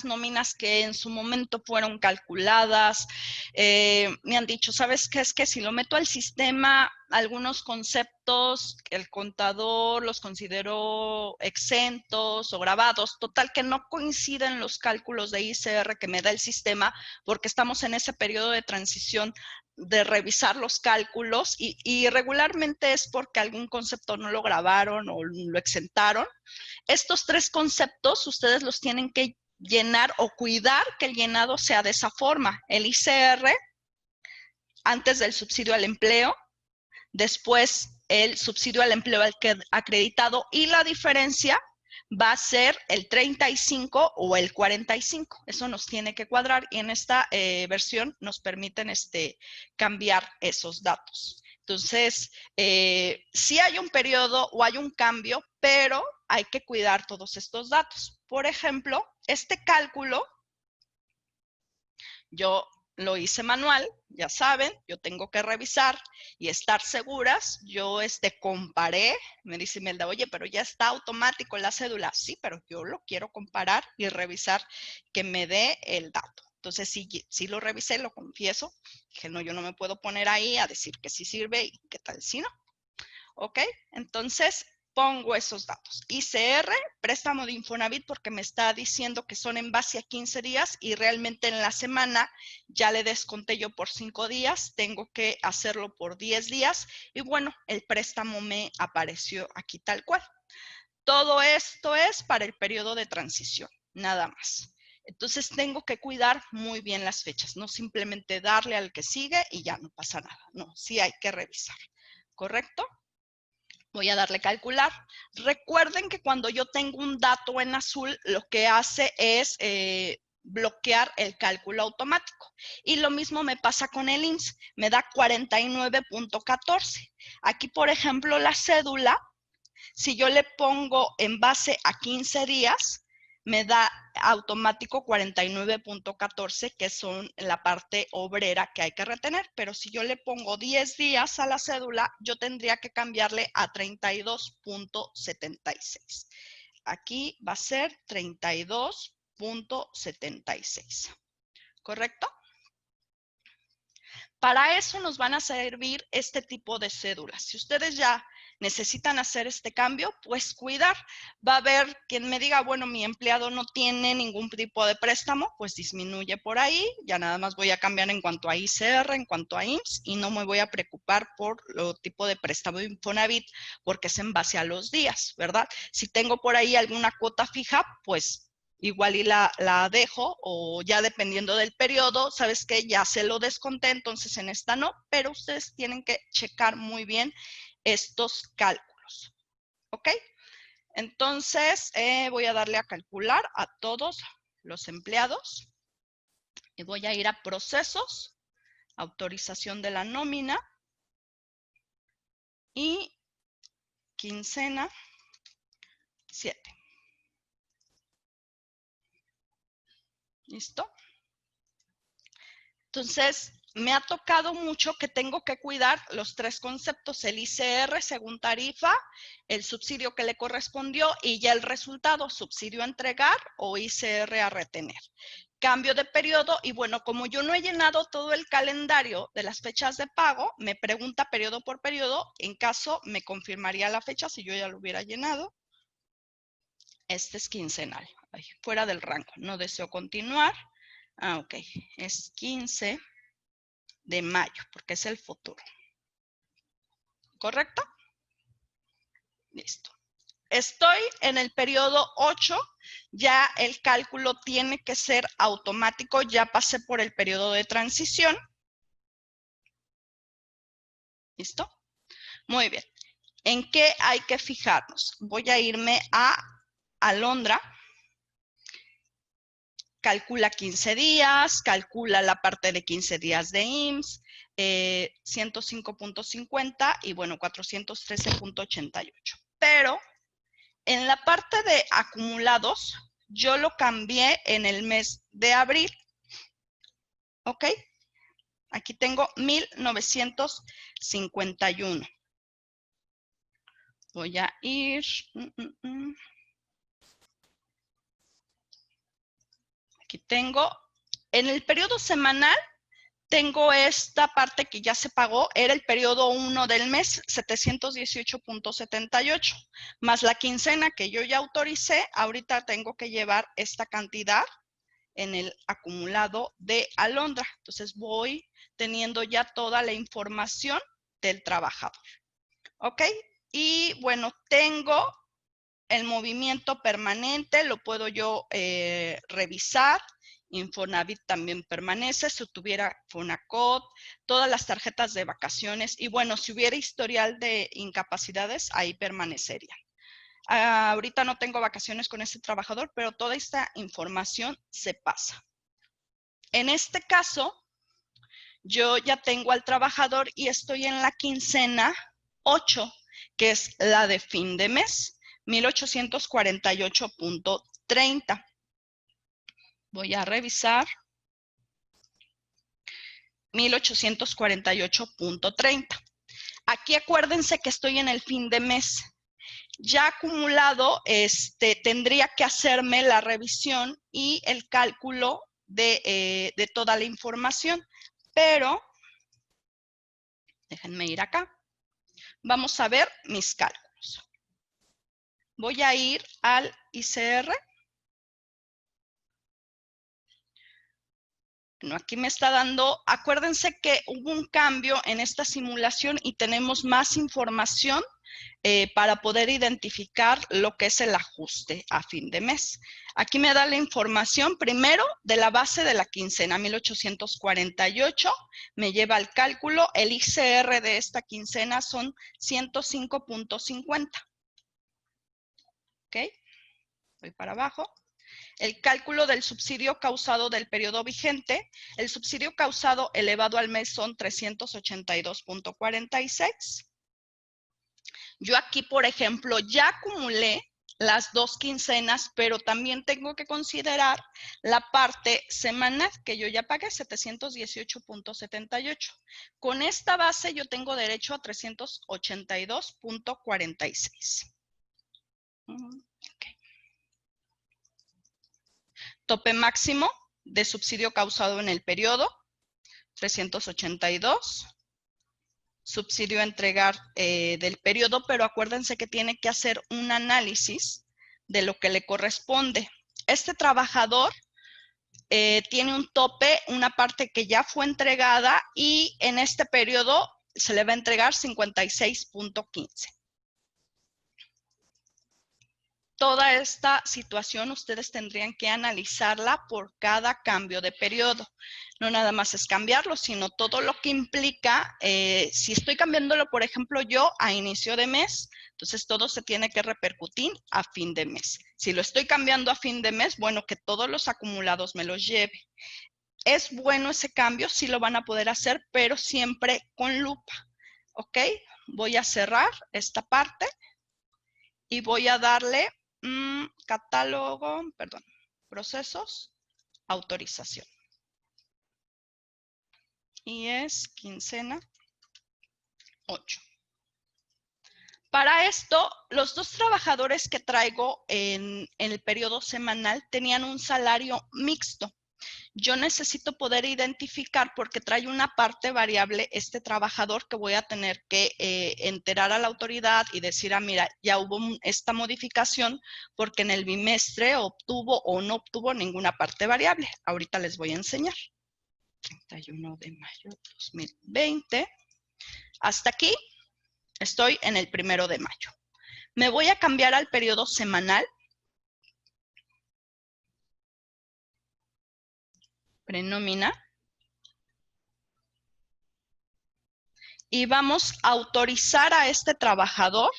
nóminas que en su momento fueron calculadas, me han dicho, ¿sabes qué? Es que si lo meto al sistema, algunos conceptos, el contador los considero exentos o grabados, total que no coinciden los cálculos de ICR que me da el sistema, porque estamos en ese periodo de transición de revisar los cálculos y regularmente es porque algún concepto no lo grabaron o lo exentaron. Estos tres conceptos ustedes los tienen que llenar o cuidar que el llenado sea de esa forma. El ICR antes del subsidio al empleo, después el subsidio al empleo acreditado y la diferencia va a ser el 35 o el 45. Eso nos tiene que cuadrar y en esta versión nos permiten cambiar esos datos. Entonces, sí hay un periodo o hay un cambio, pero hay que cuidar todos estos datos. Por ejemplo, este cálculo, yo lo hice manual, ya saben, yo tengo que revisar y estar seguras. Yo comparé, me dice Imelda, oye, pero ya está automático la cédula. Sí, pero yo lo quiero comparar y revisar que me dé el dato. Entonces, sí lo revisé, lo confieso. Dije, no, yo no me puedo poner ahí a decir que sí sirve y qué tal si no. ¿Ok? Entonces, pongo esos datos. ICR, préstamo de Infonavit, porque me está diciendo que son en base a 15 días y realmente en la semana ya le desconté yo por 5 días, tengo que hacerlo por 10 días y bueno, el préstamo me apareció aquí tal cual. Todo esto es para el periodo de transición, nada más. Entonces tengo que cuidar muy bien las fechas, no simplemente darle al que sigue y ya no pasa nada. No, sí hay que revisar. ¿Correcto? Voy a darle calcular. Recuerden que cuando yo tengo un dato en azul, lo que hace es bloquear el cálculo automático. Y lo mismo me pasa con el IMSS, me da 49.14. Aquí, por ejemplo, la cédula, si yo le pongo en base a 15 días, me da automático 49.14, que son la parte obrera que hay que retener. Pero si yo le pongo 10 días a la cédula, yo tendría que cambiarle a 32.76. Aquí va a ser 32.76. ¿Correcto? Para eso nos van a servir este tipo de cédulas. Si ustedes ya necesitan hacer este cambio, pues cuidar. Va a haber quien me diga, bueno, mi empleado no tiene ningún tipo de préstamo, pues disminuye por ahí. Ya nada más voy a cambiar en cuanto a ICR, en cuanto a IMSS, y no me voy a preocupar por lo tipo de préstamo de Infonavit, porque es en base a los días, ¿verdad? Si tengo por ahí alguna cuota fija, pues igual y la dejo, o ya dependiendo del periodo, ¿sabes qué? Ya se lo desconté, entonces en esta no, pero ustedes tienen que checar muy bien estos cálculos, ¿ok? Entonces, voy a darle a calcular a todos los empleados y voy a ir a procesos, autorización de la nómina y quincena 7. ¿Listo? Entonces, me ha tocado mucho que tengo que cuidar los tres conceptos, el ICR según tarifa, el subsidio que le correspondió y ya el resultado, subsidio a entregar o ICR a retener. Cambio de periodo y bueno, como yo no he llenado todo el calendario de las fechas de pago, me pregunta periodo por periodo, en caso me confirmaría la fecha si yo ya lo hubiera llenado. Este es quincenal, ay, fuera del rango, no deseo continuar. Ah, ok, es 15 de mayo, porque es el futuro. ¿Correcto? Listo. Estoy en el periodo 8, ya el cálculo tiene que ser automático, ya pasé por el periodo de transición. ¿Listo? Muy bien. ¿En qué hay que fijarnos? Voy a irme a Alondra. Calcula 15 días, calcula la parte de 15 días de IMSS, 105.50 y bueno, 413.88. Pero en la parte de acumulados, yo lo cambié en el mes de abril. ¿Ok? Aquí tengo 1951. Voy a ir. Aquí tengo. En el periodo semanal, tengo esta parte que ya se pagó, era el periodo 1 del mes, 718.78, más la quincena que yo ya autoricé, ahorita tengo que llevar esta cantidad en el acumulado de Alondra. Entonces voy teniendo ya toda la información del trabajador. ¿Ok? Y bueno, tengo el movimiento permanente, lo puedo yo revisar. Infonavit también permanece, si tuviera Fonacot, todas las tarjetas de vacaciones y bueno, si hubiera historial de incapacidades, ahí permanecería. Ahorita no tengo vacaciones con este trabajador, pero toda esta información se pasa. En este caso, yo ya tengo al trabajador y estoy en la quincena 8, que es la de fin de mes, 1848.30. Voy a revisar 1848.30. Aquí acuérdense que estoy en el fin de mes. Ya acumulado, tendría que hacerme la revisión y el cálculo de toda la información. Pero, déjenme ir acá. Vamos a ver mis cálculos. Voy a ir al ICR. Bueno, aquí me está dando, acuérdense que hubo un cambio en esta simulación y tenemos más información para poder identificar lo que es el ajuste a fin de mes. Aquí me da la información primero de la base de la quincena, 1848, me lleva al cálculo, el ICR de esta quincena son 105.50. ¿Ok? Voy para abajo. El cálculo del subsidio causado del periodo vigente. El subsidio causado elevado al mes son 382.46. Yo aquí, por ejemplo, ya acumulé las 2 quincenas, pero también tengo que considerar la parte semanal que yo ya pagué, 718.78. Con esta base yo tengo derecho a 382.46. Okay. Tope máximo de subsidio causado en el periodo, 382. Subsidio a entregar del periodo, pero acuérdense que tiene que hacer un análisis de lo que le corresponde. Este trabajador tiene un tope, una parte que ya fue entregada y en este periodo se le va a entregar 56.15. Toda esta situación ustedes tendrían que analizarla por cada cambio de periodo. No nada más es cambiarlo, sino todo lo que implica, si estoy cambiándolo, por ejemplo, yo a inicio de mes, entonces todo se tiene que repercutir a fin de mes. Si lo estoy cambiando a fin de mes, bueno, que todos los acumulados me los lleve. Es bueno ese cambio, sí lo van a poder hacer, pero siempre con lupa. ¿Ok? Voy a cerrar esta parte y voy a darle catálogo, perdón, procesos, autorización. Y es quincena 8. Para esto, los dos trabajadores que traigo en el periodo semanal tenían un salario mixto. Yo necesito poder identificar porque trae una parte variable este trabajador que voy a tener que enterar a la autoridad y decir, mira, ya hubo esta modificación porque en el bimestre obtuvo o no obtuvo ninguna parte variable. Ahorita les voy a enseñar. 31 de mayo de 2020. Hasta aquí estoy en el 1 de mayo. Me voy a cambiar al periodo semanal. Prenómina. Y vamos a autorizar a este trabajador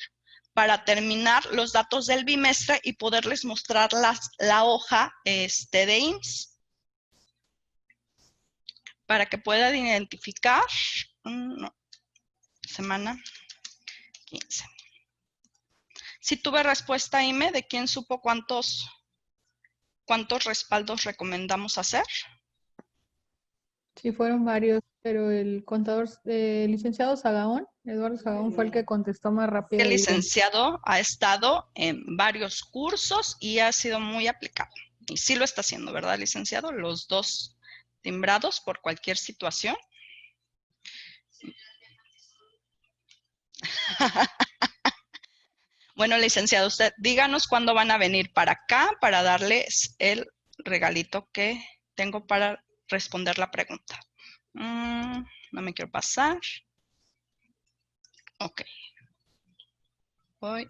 para terminar los datos del bimestre y poderles mostrar la hoja de IMSS. Para que puedan identificar, semana 15. Si tuve respuesta, Ime, ¿de quién supo cuántos respaldos recomendamos hacer? Sí, fueron varios, pero el contador, licenciado Sagaón, Eduardo Sagaón, fue el que contestó más rápido. El licenciado ha estado en varios cursos y ha sido muy aplicado. Y sí lo está haciendo, ¿verdad, licenciado? Los dos timbrados por cualquier situación. Bueno, licenciado, usted díganos cuándo van a venir para acá para darles el regalito que tengo para responder la pregunta. No me quiero pasar. Ok. Voy.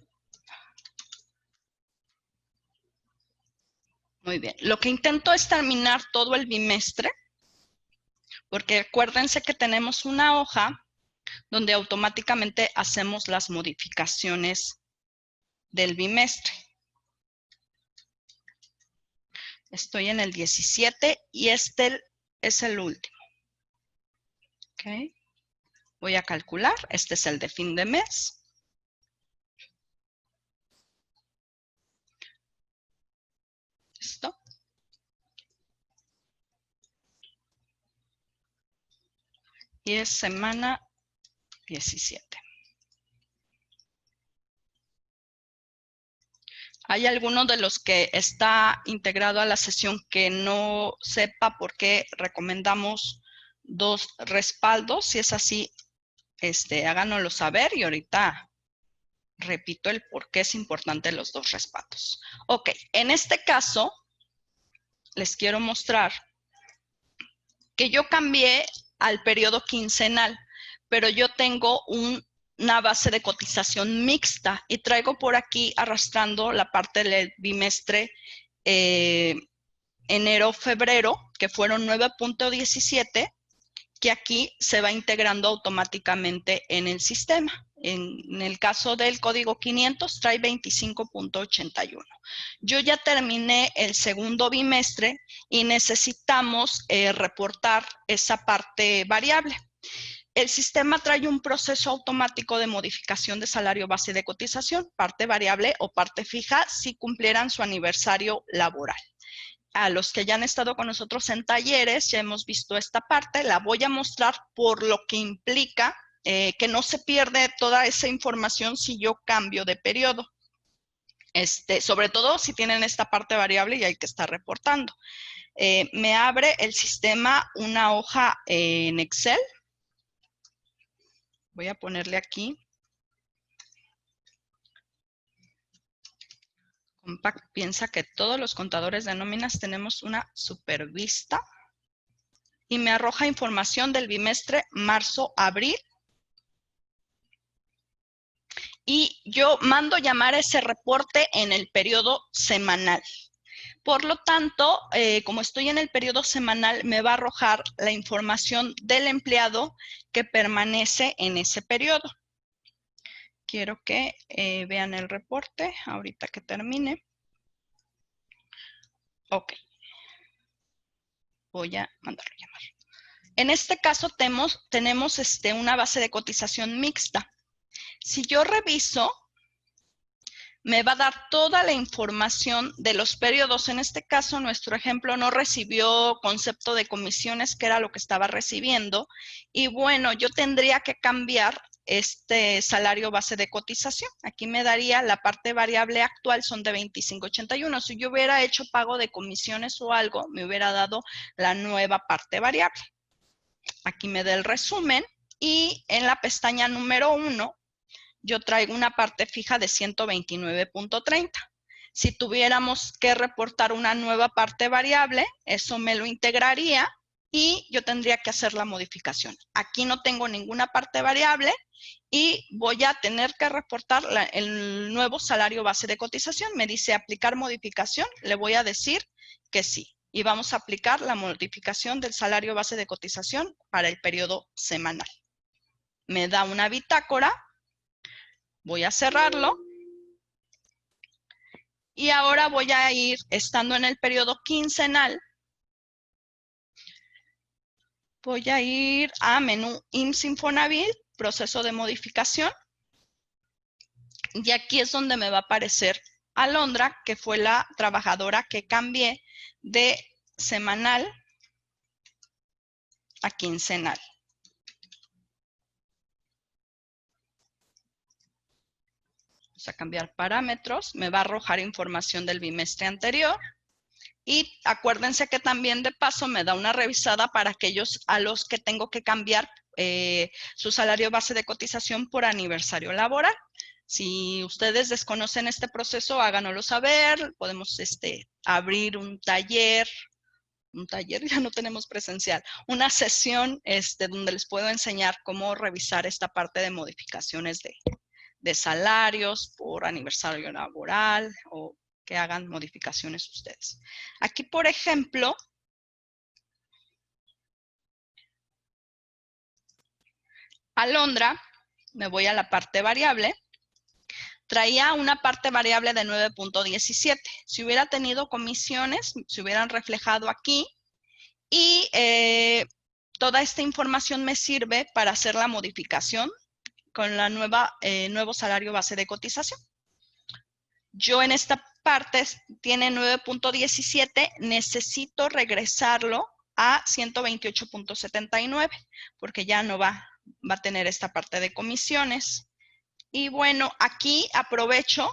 Muy bien. Lo que intento es terminar todo el bimestre, porque acuérdense que tenemos una hoja donde automáticamente hacemos las modificaciones del bimestre. Estoy en el 17 y este es el último. Ok. Voy a calcular. Este es el de fin de mes. ¿Listo? Y es semana 17. ¿Hay alguno de los que está integrado a la sesión que no sepa por qué recomendamos 2 respaldos? Si es así, háganoslo saber y ahorita repito el por qué es importante los 2 respaldos. Ok, en este caso les quiero mostrar que yo cambié al periodo quincenal, pero yo tengo una base de cotización mixta y traigo por aquí arrastrando la parte del bimestre enero-febrero, que fueron 9.17, que aquí se va integrando automáticamente en el sistema. En el caso del código 500 trae 25.81. Yo ya terminé el segundo bimestre y necesitamos reportar esa parte variable. El sistema trae un proceso automático de modificación de salario base de cotización, parte variable o parte fija, si cumplieran su aniversario laboral. A los que ya han estado con nosotros en talleres, ya hemos visto esta parte, la voy a mostrar por lo que implica que no se pierde toda esa información si yo cambio de periodo. Sobre todo si tienen esta parte variable y hay que estar reportando. Me abre el sistema una hoja en Excel. Voy a ponerle aquí. Compact piensa que todos los contadores de nóminas tenemos una supervista. Y me arroja información del bimestre marzo-abril. Y yo mando llamar ese reporte en el periodo semanal. Por lo tanto, como estoy en el periodo semanal, me va a arrojar la información del empleado que permanece en ese periodo. Quiero que vean el reporte ahorita que termine. Ok. Voy a mandarlo a llamar. En este caso tenemos una base de cotización mixta. Si yo reviso, me va a dar toda la información de los periodos. En este caso, nuestro ejemplo no recibió concepto de comisiones, que era lo que estaba recibiendo. Y bueno, yo tendría que cambiar este salario base de cotización. Aquí me daría la parte variable actual, son de 25.81. Si yo hubiera hecho pago de comisiones o algo, me hubiera dado la nueva parte variable. Aquí me da el resumen y en la pestaña número 1, yo traigo una parte fija de 129.30. Si tuviéramos que reportar una nueva parte variable, eso me lo integraría y yo tendría que hacer la modificación. Aquí no tengo ninguna parte variable y voy a tener que reportar el nuevo salario base de cotización. Me dice aplicar modificación, le voy a decir que sí. Y vamos a aplicar la modificación del salario base de cotización para el periodo semanal. Me da una bitácora. Voy a cerrarlo. Y ahora voy a ir, estando en el periodo quincenal, voy a ir a menú IMSS Infonavit, proceso de modificación. Y aquí es donde me va a aparecer Alondra, que fue la trabajadora que cambié de semanal a quincenal. Vamos a cambiar parámetros, me va a arrojar información del bimestre anterior. Y acuérdense que también de paso me da una revisada para aquellos a los que tengo que cambiar su salario base de cotización por aniversario laboral. Si ustedes desconocen este proceso, háganoslo saber. Podemos abrir un taller, ya no tenemos presencial, una sesión donde les puedo enseñar cómo revisar esta parte de modificaciones de salarios por aniversario laboral o que hagan modificaciones ustedes. Aquí, por ejemplo, Alondra, me voy a la parte variable, traía una parte variable de 9.17. Si hubiera tenido comisiones, se hubieran reflejado aquí y toda esta información me sirve para hacer la modificación con la nuevo salario base de cotización. Yo en esta parte tiene 9.17, necesito regresarlo a 128.79 porque ya no va a tener esta parte de comisiones. Y bueno, aquí aprovecho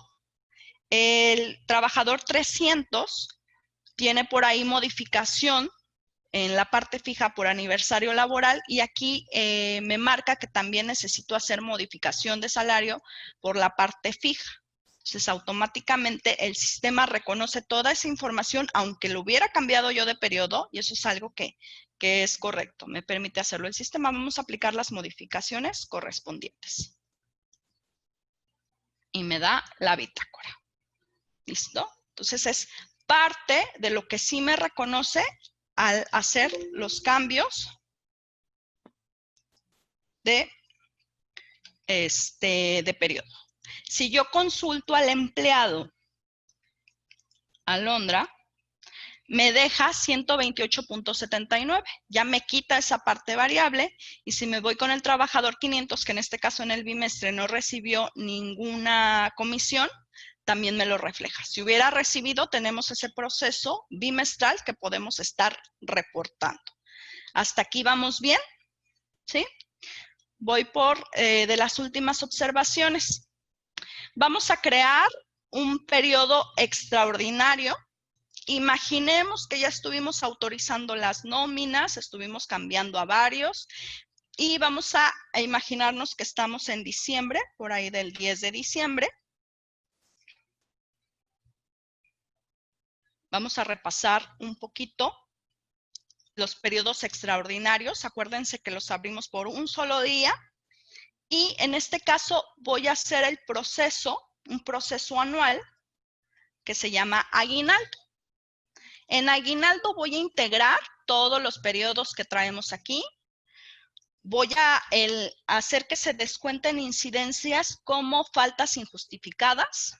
el trabajador 300, tiene por ahí modificación en la parte fija por aniversario laboral y aquí me marca que también necesito hacer modificación de salario por la parte fija. Entonces, automáticamente el sistema reconoce toda esa información, aunque lo hubiera cambiado yo de periodo, y eso es algo que es correcto. Me permite hacerlo el sistema. Vamos a aplicar las modificaciones correspondientes. Y me da la bitácora. ¿Listo? Entonces, es parte de lo que sí me reconoce al hacer los cambios de periodo. Si yo consulto al empleado Alondra, me deja 128.79. Ya me quita esa parte variable. Y si me voy con el trabajador 500, que en este caso en el bimestre no recibió ninguna comisión, también me lo refleja. Si hubiera recibido, tenemos ese proceso bimestral que podemos estar reportando. ¿Hasta aquí vamos bien? ¿Sí? Voy por de las últimas observaciones. Vamos a crear un periodo extraordinario. Imaginemos que ya estuvimos autorizando las nóminas, estuvimos cambiando a varios y vamos a imaginarnos que estamos en diciembre, por ahí del 10 de diciembre. Vamos a repasar un poquito los periodos extraordinarios. Acuérdense que los abrimos por un solo día. Y en este caso voy a hacer el proceso, un proceso anual que se llama aguinaldo. En aguinaldo voy a integrar todos los periodos que traemos aquí. Voy a hacer que se descuenten incidencias como faltas injustificadas.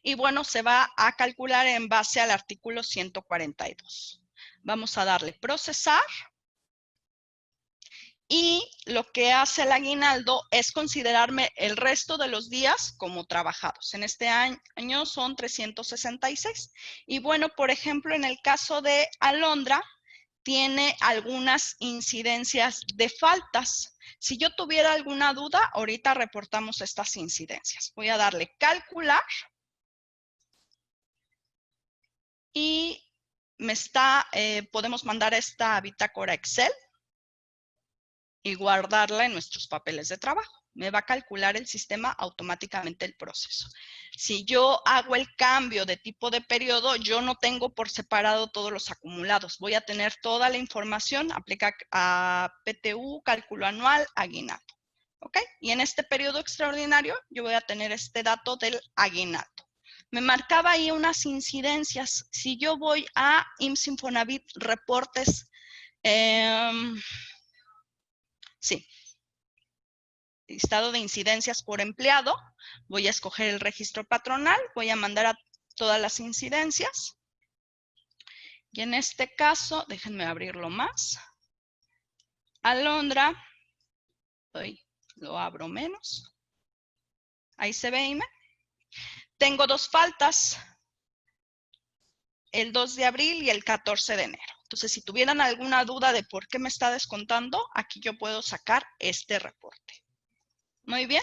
Y bueno, se va a calcular en base al artículo 142. Vamos a darle procesar. Y lo que hace el aguinaldo es considerarme el resto de los días como trabajados. En este año son 366. Y bueno, por ejemplo, en el caso de Alondra, tiene algunas incidencias de faltas. Si yo tuviera alguna duda, ahorita reportamos estas incidencias. Voy a darle calcular. Y podemos mandar esta bitácora Excel y guardarla en nuestros papeles de trabajo. Me va a calcular el sistema automáticamente el proceso. Si yo hago el cambio de tipo de periodo, yo no tengo por separado todos los acumulados. Voy a tener toda la información, aplica a PTU, cálculo anual, aguinaldo. ¿Ok? Y en este periodo extraordinario, yo voy a tener este dato del aguinaldo. Me marcaba ahí unas incidencias. Si yo voy a IMSS Infonavit reportes, sí, listado de incidencias por empleado, voy a escoger el registro patronal, voy a mandar a todas las incidencias. Y en este caso, déjenme abrirlo más. Alondra, lo abro menos. Ahí se ve, Ime. Tengo dos faltas, el 2 de abril y el 14 de enero. Entonces, si tuvieran alguna duda de por qué me está descontando, aquí yo puedo sacar este reporte. Muy bien.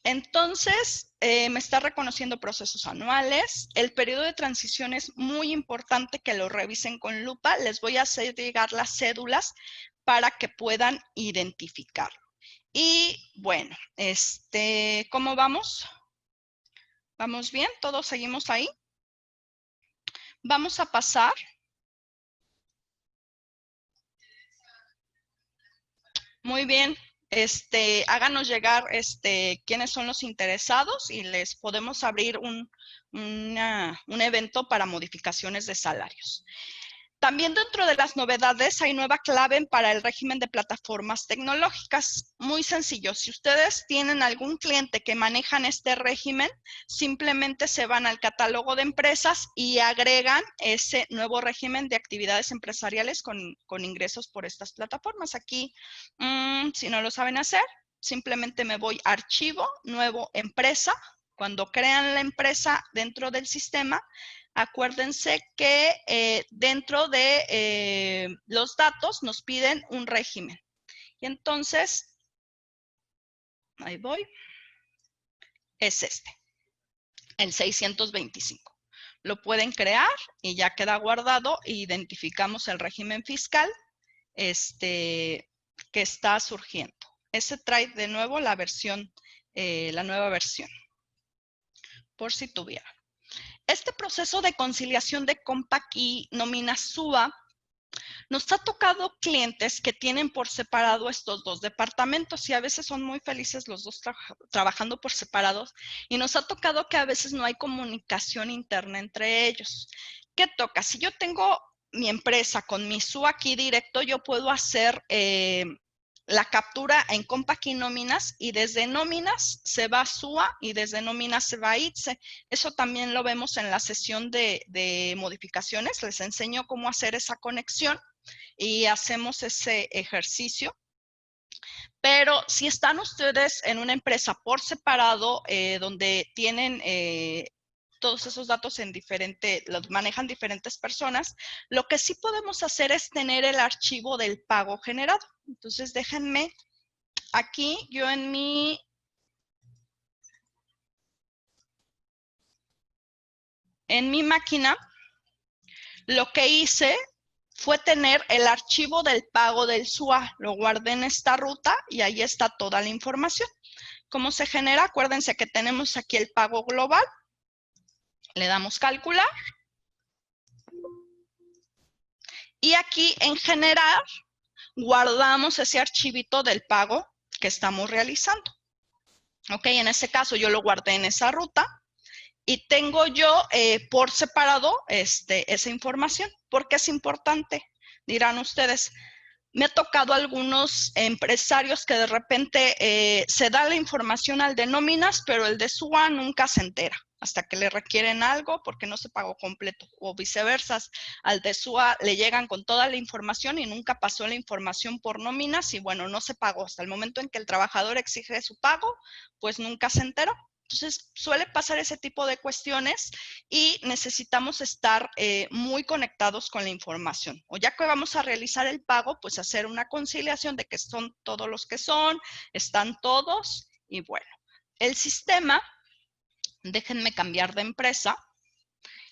Entonces, me está reconociendo procesos anuales. El periodo de transición es muy importante que lo revisen con lupa. Les voy a hacer llegar las cédulas para que puedan identificarlo. Y bueno, ¿cómo vamos? ¿Vamos bien? ¿Todos seguimos ahí? Vamos a pasar. Muy bien. Háganos llegar quiénes son los interesados y les podemos abrir un evento para modificaciones de salarios. También dentro de las novedades hay nueva clave para el régimen de plataformas tecnológicas. Muy sencillo, si ustedes tienen algún cliente que manejan este régimen, simplemente se van al catálogo de empresas y agregan ese nuevo régimen de actividades empresariales con ingresos por estas plataformas. Aquí, si no lo saben hacer, simplemente me voy a archivo, nuevo empresa. Cuando crean la empresa dentro del sistema, acuérdense que dentro de los datos nos piden un régimen. Y entonces, ahí voy, es el 625. Lo pueden crear y ya queda guardado e identificamos el régimen fiscal que está surgiendo. Ese trae de nuevo la nueva versión, por si tuvieran. Este proceso de conciliación de COMPAC y nómina SUA, nos ha tocado clientes que tienen por separado estos dos departamentos y a veces son muy felices los dos trabajando por separados y nos ha tocado que a veces no hay comunicación interna entre ellos. ¿Qué toca? Si yo tengo mi empresa con mi SUA aquí directo, yo puedo hacer la captura en COMPAC y nóminas y desde nóminas se va a SUA y desde nóminas se va a ITSE. Eso también lo vemos en la sesión de modificaciones. Les enseño cómo hacer esa conexión y hacemos ese ejercicio. Pero si están ustedes en una empresa por separado, donde tienen todos esos datos los manejan diferentes personas, lo que sí podemos hacer es tener el archivo del pago generado. Entonces, déjenme aquí, yo en mi máquina, lo que hice fue tener el archivo del pago del SUA. Lo guardé en esta ruta y ahí está toda la información. ¿Cómo se genera? Acuérdense que tenemos aquí el pago global. Le damos calcular. Y aquí en generar, guardamos ese archivito del pago que estamos realizando. Ok, en este caso yo lo guardé en esa ruta. Y tengo yo por separado esa información. ¿Por qué es importante? Dirán ustedes, me ha tocado algunos empresarios que de repente se da la información al de nóminas, pero el de SUA nunca se entera. hasta que le requieren algo porque no se pagó completo, o viceversa, al de SUA le llegan con toda la información y nunca pasó la información por nóminas y bueno, no se pagó. Hasta el momento en que el trabajador exige su pago, pues nunca se enteró. Entonces, suele pasar ese tipo de cuestiones y necesitamos estar muy conectados con la información. O ya que vamos a realizar el pago, pues hacer una conciliación de que son todos los que son, están todos y bueno. El sistema, déjenme cambiar de empresa,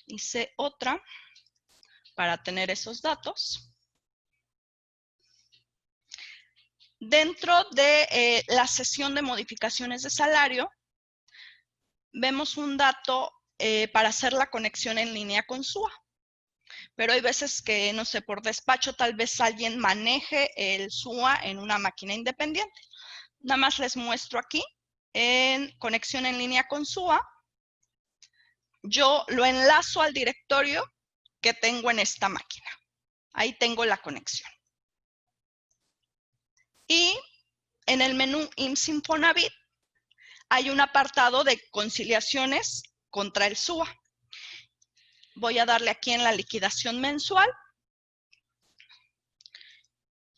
hice otra para tener esos datos. Dentro de la sesión de modificaciones de salario, vemos un dato para hacer la conexión en línea con SUA. Pero hay veces que, no sé, por despacho tal vez alguien maneje el SUA en una máquina independiente. Nada más les muestro aquí, en conexión en línea con SUA, yo lo enlazo al directorio que tengo en esta máquina. Ahí tengo la conexión. Y en el menú IMSS Infonavit hay un apartado de conciliaciones contra el SUA. Voy a darle aquí en la liquidación mensual.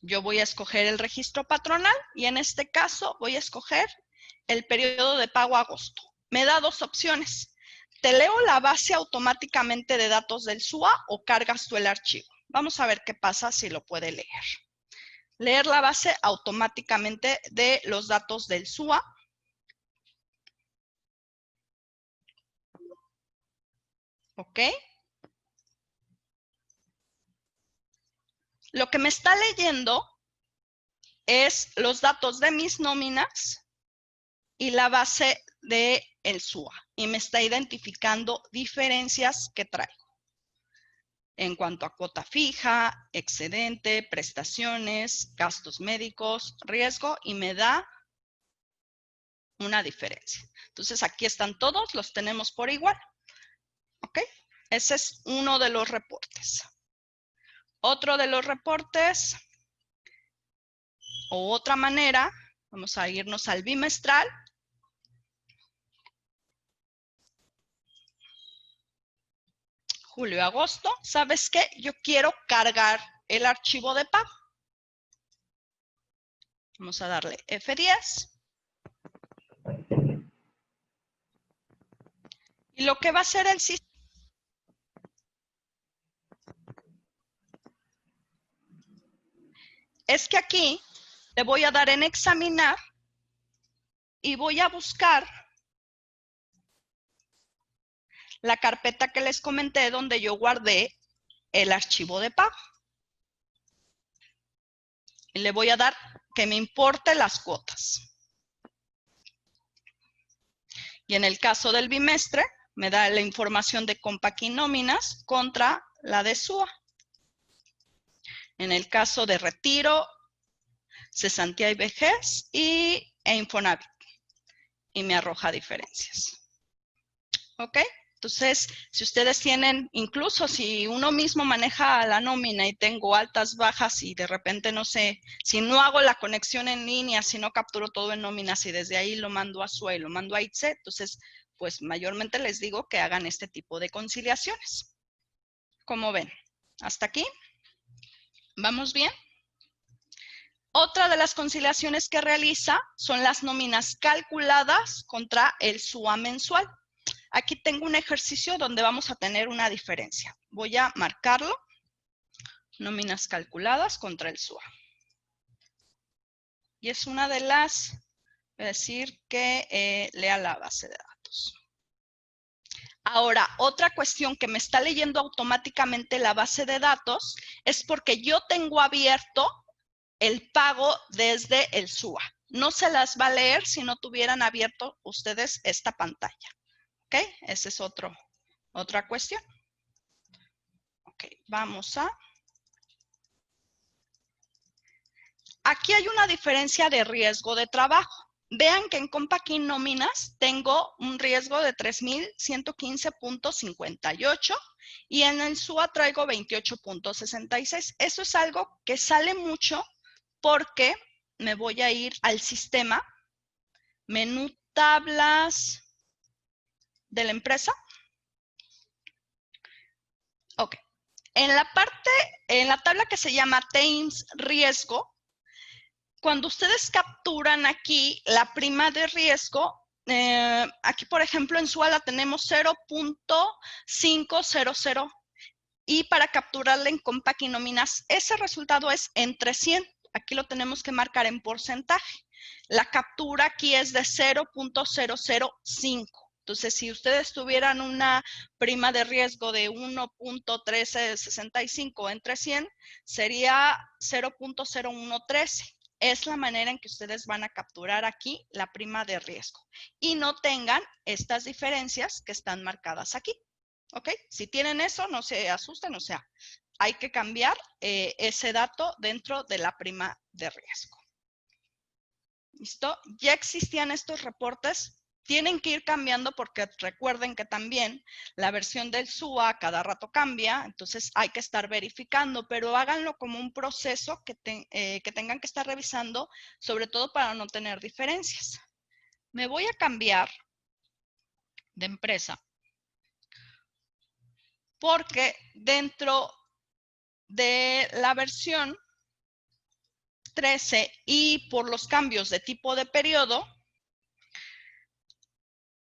Yo voy a escoger el registro patronal y en este caso voy a escoger el periodo de pago agosto. Me da dos opciones. ¿Te leo la base automáticamente de datos del SUA o cargas tú el archivo? Vamos a ver qué pasa si lo puede leer. Leer la base automáticamente de los datos del SUA. ¿Ok? Lo que me está leyendo es los datos de mis nóminas y la base del SUA. Y me está identificando diferencias que traigo en cuanto a cuota fija, excedente, prestaciones, gastos médicos, riesgo, y me da una diferencia. Entonces, aquí están todos, los tenemos por igual. ¿Ok? Ese es uno de los reportes. Otro de los reportes, o otra manera, vamos a irnos al bimestral. Julio, agosto. ¿Sabes qué? Yo quiero cargar el archivo de pago. Vamos a darle F10. Y lo que va a hacer el sistema es que aquí le voy a dar en examinar y voy a buscar la carpeta que les comenté donde yo guardé el archivo de pago. Y le voy a dar que me importe las cuotas. Y en el caso del bimestre, me da la información de Compaquí nóminas contra la de SUA. En el caso de retiro, cesantía y vejez e Infonavit. Y me arroja diferencias. ¿Ok? Entonces, si ustedes tienen, incluso si uno mismo maneja la nómina y tengo altas, bajas y de repente no sé, si no hago la conexión en línea, si no capturo todo en nóminas y desde ahí lo mando a SUA y lo mando a ITSE, entonces, pues mayormente les digo que hagan este tipo de conciliaciones. ¿Cómo ven? ¿Hasta aquí? ¿Vamos bien? Otra de las conciliaciones que realiza son las nóminas calculadas contra el SUA mensual. Aquí tengo un ejercicio donde vamos a tener una diferencia. Voy a marcarlo. Nóminas calculadas contra el SUA. Y es una de las, voy a decir que lea la base de datos. Ahora, otra cuestión que me está leyendo automáticamente la base de datos es porque yo tengo abierto el pago desde el SUA. No se las va a leer si no tuvieran abierto ustedes esta pantalla. ¿Ok? Esa es otra cuestión. Ok, vamos a... Aquí hay una diferencia de riesgo de trabajo. Vean que en Compaquí nóminas tengo un riesgo de 3,115.58 y en el SUA traigo 28.66. Eso es algo que sale mucho porque me voy a ir al sistema, menú tablas, de la empresa. Ok. En la tabla que se llama TAMS riesgo, cuando ustedes capturan aquí la prima de riesgo, aquí por ejemplo en SUA la tenemos 0.500 y para capturarla en Compact y nóminas, ese resultado es entre 100. Aquí lo tenemos que marcar en porcentaje. La captura aquí es de 0.005. Entonces, si ustedes tuvieran una prima de riesgo de 1.1365 entre 100, sería 0.0113. Es la manera en que ustedes van a capturar aquí la prima de riesgo. Y no tengan estas diferencias que están marcadas aquí. ¿Ok? Si tienen eso, no se asusten, o sea, hay que cambiar ese dato dentro de la prima de riesgo. ¿Listo? Ya existían estos reportes, tienen que ir cambiando porque recuerden que también la versión del SUA cada rato cambia, entonces hay que estar verificando, pero háganlo como un proceso que tengan que estar revisando, sobre todo para no tener diferencias. Me voy a cambiar de empresa porque dentro de la versión 13 y por los cambios de tipo de periodo,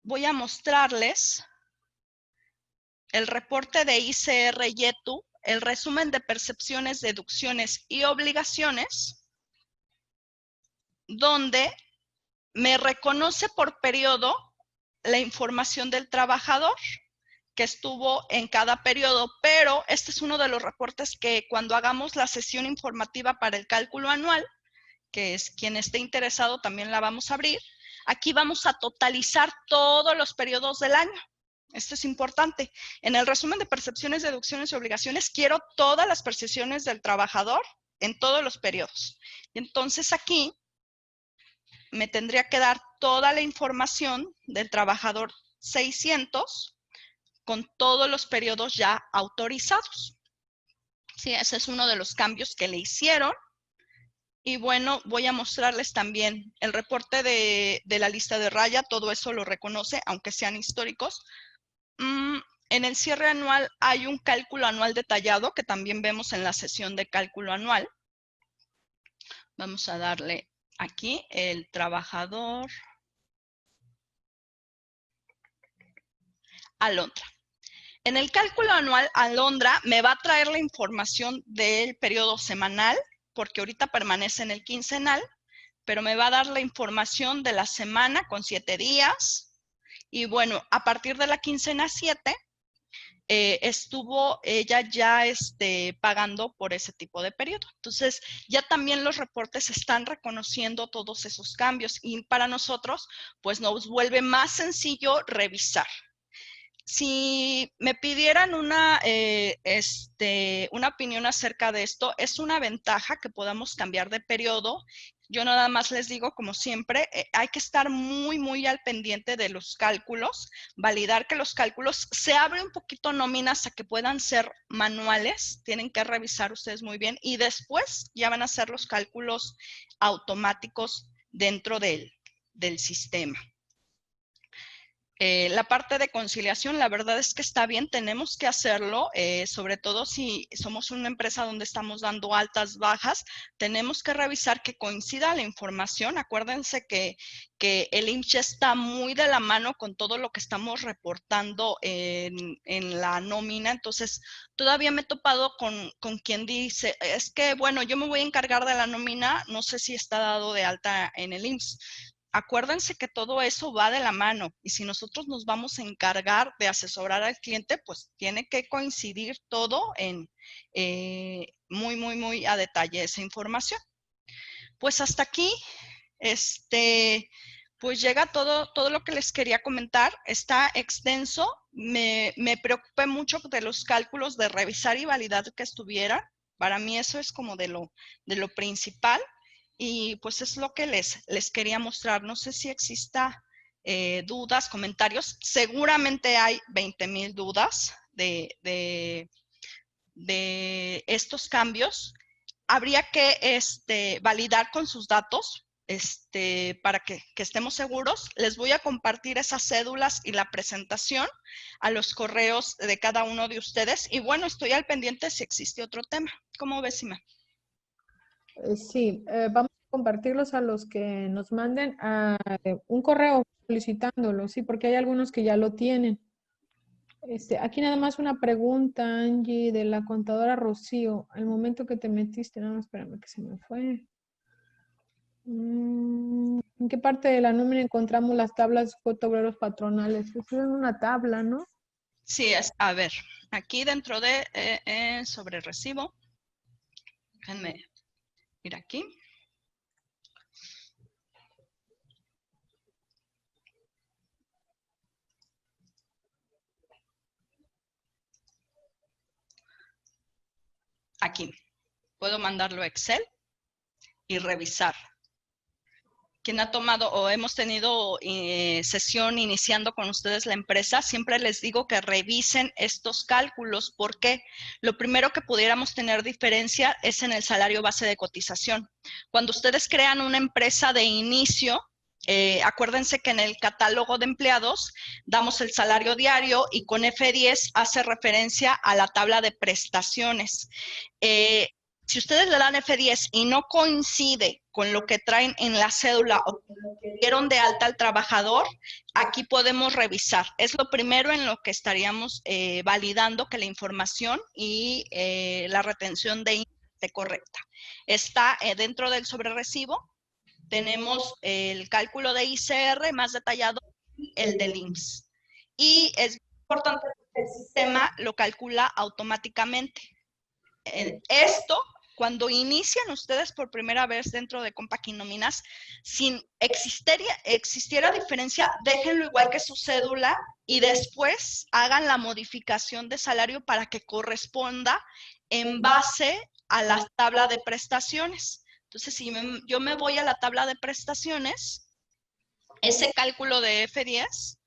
voy a mostrarles el reporte de ICR-YETU, el resumen de percepciones, deducciones y obligaciones, donde me reconoce por periodo la información del trabajador que estuvo en cada periodo, pero este es uno de los reportes que cuando hagamos la sesión informativa para el cálculo anual, que es quien esté interesado también la vamos a abrir, aquí vamos a totalizar todos los periodos del año. Esto es importante. En el resumen de percepciones, deducciones y obligaciones, quiero todas las percepciones del trabajador en todos los periodos. Y entonces aquí me tendría que dar toda la información del trabajador 600 con todos los periodos ya autorizados. Sí, ese es uno de los cambios que le hicieron. Y bueno, voy a mostrarles también el reporte de la lista de raya, todo eso lo reconoce, aunque sean históricos. En el cierre anual hay un cálculo anual detallado que también vemos en la sesión de cálculo anual. Vamos a darle aquí el trabajador Alondra. En el cálculo anual, Alondra me va a traer la información del periodo semanal, porque ahorita permanece en el quincenal, pero me va a dar la información de la semana con 7 días. Y bueno, a partir de la quincena 7, estuvo ella ya pagando por ese tipo de periodo. Entonces, ya también los reportes están reconociendo todos esos cambios y para nosotros, pues nos vuelve más sencillo revisar. Si me pidieran una opinión acerca de esto, es una ventaja que podamos cambiar de periodo. Yo nada más les digo, como siempre, hay que estar muy, muy al pendiente de los cálculos, validar que los cálculos se abre un poquito nóminas a que puedan ser manuales, tienen que revisar ustedes muy bien y después ya van a hacer los cálculos automáticos dentro del sistema. La parte de conciliación, la verdad es que está bien, tenemos que hacerlo, sobre todo si somos una empresa donde estamos dando altas, bajas, tenemos que revisar que coincida la información. Acuérdense que el IMSS está muy de la mano con todo lo que estamos reportando en la nómina, entonces todavía me he topado con quien dice, es que bueno, yo me voy a encargar de la nómina, no sé si está dado de alta en el IMSS. Acuérdense que todo eso va de la mano y si nosotros nos vamos a encargar de asesorar al cliente, pues tiene que coincidir todo en muy, muy, muy a detalle esa información. Pues hasta aquí, pues llega todo lo que les quería comentar. Está extenso. Me preocupé mucho de los cálculos, de revisar y validar que estuviera. Para mí eso es como de lo principal. Y pues es lo que les quería mostrar. No sé si exista dudas, comentarios. Seguramente hay 20,000 dudas de estos cambios. Habría que validar con sus datos. para que estemos seguros, les voy a compartir esas cédulas y la presentación a los correos de cada uno de ustedes. Y bueno, estoy al pendiente si existe otro tema. ¿Cómo ves, Sima? Sí, vamos a compartirlos a los que nos manden un correo solicitándolo, sí, porque hay algunos que ya lo tienen. Aquí nada más una pregunta, Angie, de la contadora Rocío. Al momento que te metiste, no, espérame que se me fue. ¿En qué parte de la nómina encontramos las tablas de cuota obreros patronales? Es en una tabla, ¿no? Sí, a ver, aquí dentro de sobre recibo, déjenme ir aquí. Aquí, puedo mandarlo a Excel y revisar. Quien ha tomado o hemos tenido sesión iniciando con ustedes la empresa, siempre les digo que revisen estos cálculos porque lo primero que pudiéramos tener diferencia es en el salario base de cotización. Cuando ustedes crean una empresa de inicio, acuérdense que en el catálogo de empleados damos el salario diario y con F10 hace referencia a la tabla de prestaciones. Si ustedes le dan F10 y no coincide con lo que traen en la cédula o dieron de alta al trabajador, aquí podemos revisar. Es lo primero en lo que estaríamos validando que la información y la retención de esté correcta. Está dentro del sobrerecibo, tenemos el cálculo de ICR más detallado, el del IMSS. Y es importante que el sistema lo calcula automáticamente. Esto, cuando inician ustedes por primera vez dentro de Compact y Nóminas, si existiera diferencia, déjenlo igual que su cédula y después hagan la modificación de salario para que corresponda en base a la tabla de prestaciones. Entonces, si yo me voy a la tabla de prestaciones, ese cálculo de F10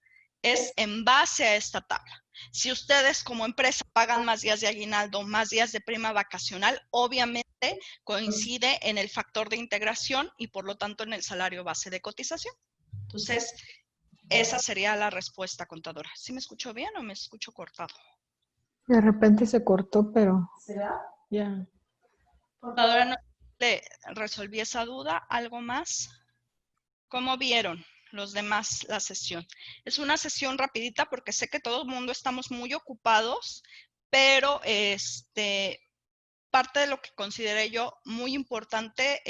es en base a esta tabla. Si ustedes como empresa pagan más días de aguinaldo, más días de prima vacacional, obviamente coincide en el factor de integración y por lo tanto en el salario base de cotización. Entonces, esa sería la respuesta, contadora. ¿Sí me escucho bien o me escucho cortado? De repente se cortó, pero... ¿Será? Ya. Contadora, ¿no le resolví esa duda? ¿Algo más? ¿Cómo vieron los demás la sesión? Es una sesión rapidita porque sé que todo el mundo estamos muy ocupados, pero parte de lo que consideré yo muy importante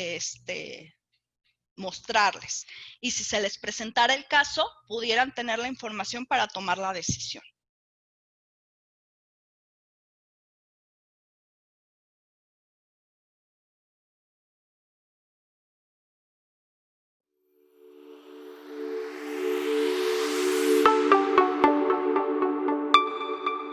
mostrarles. Y si se les presentara el caso, pudieran tener la información para tomar la decisión.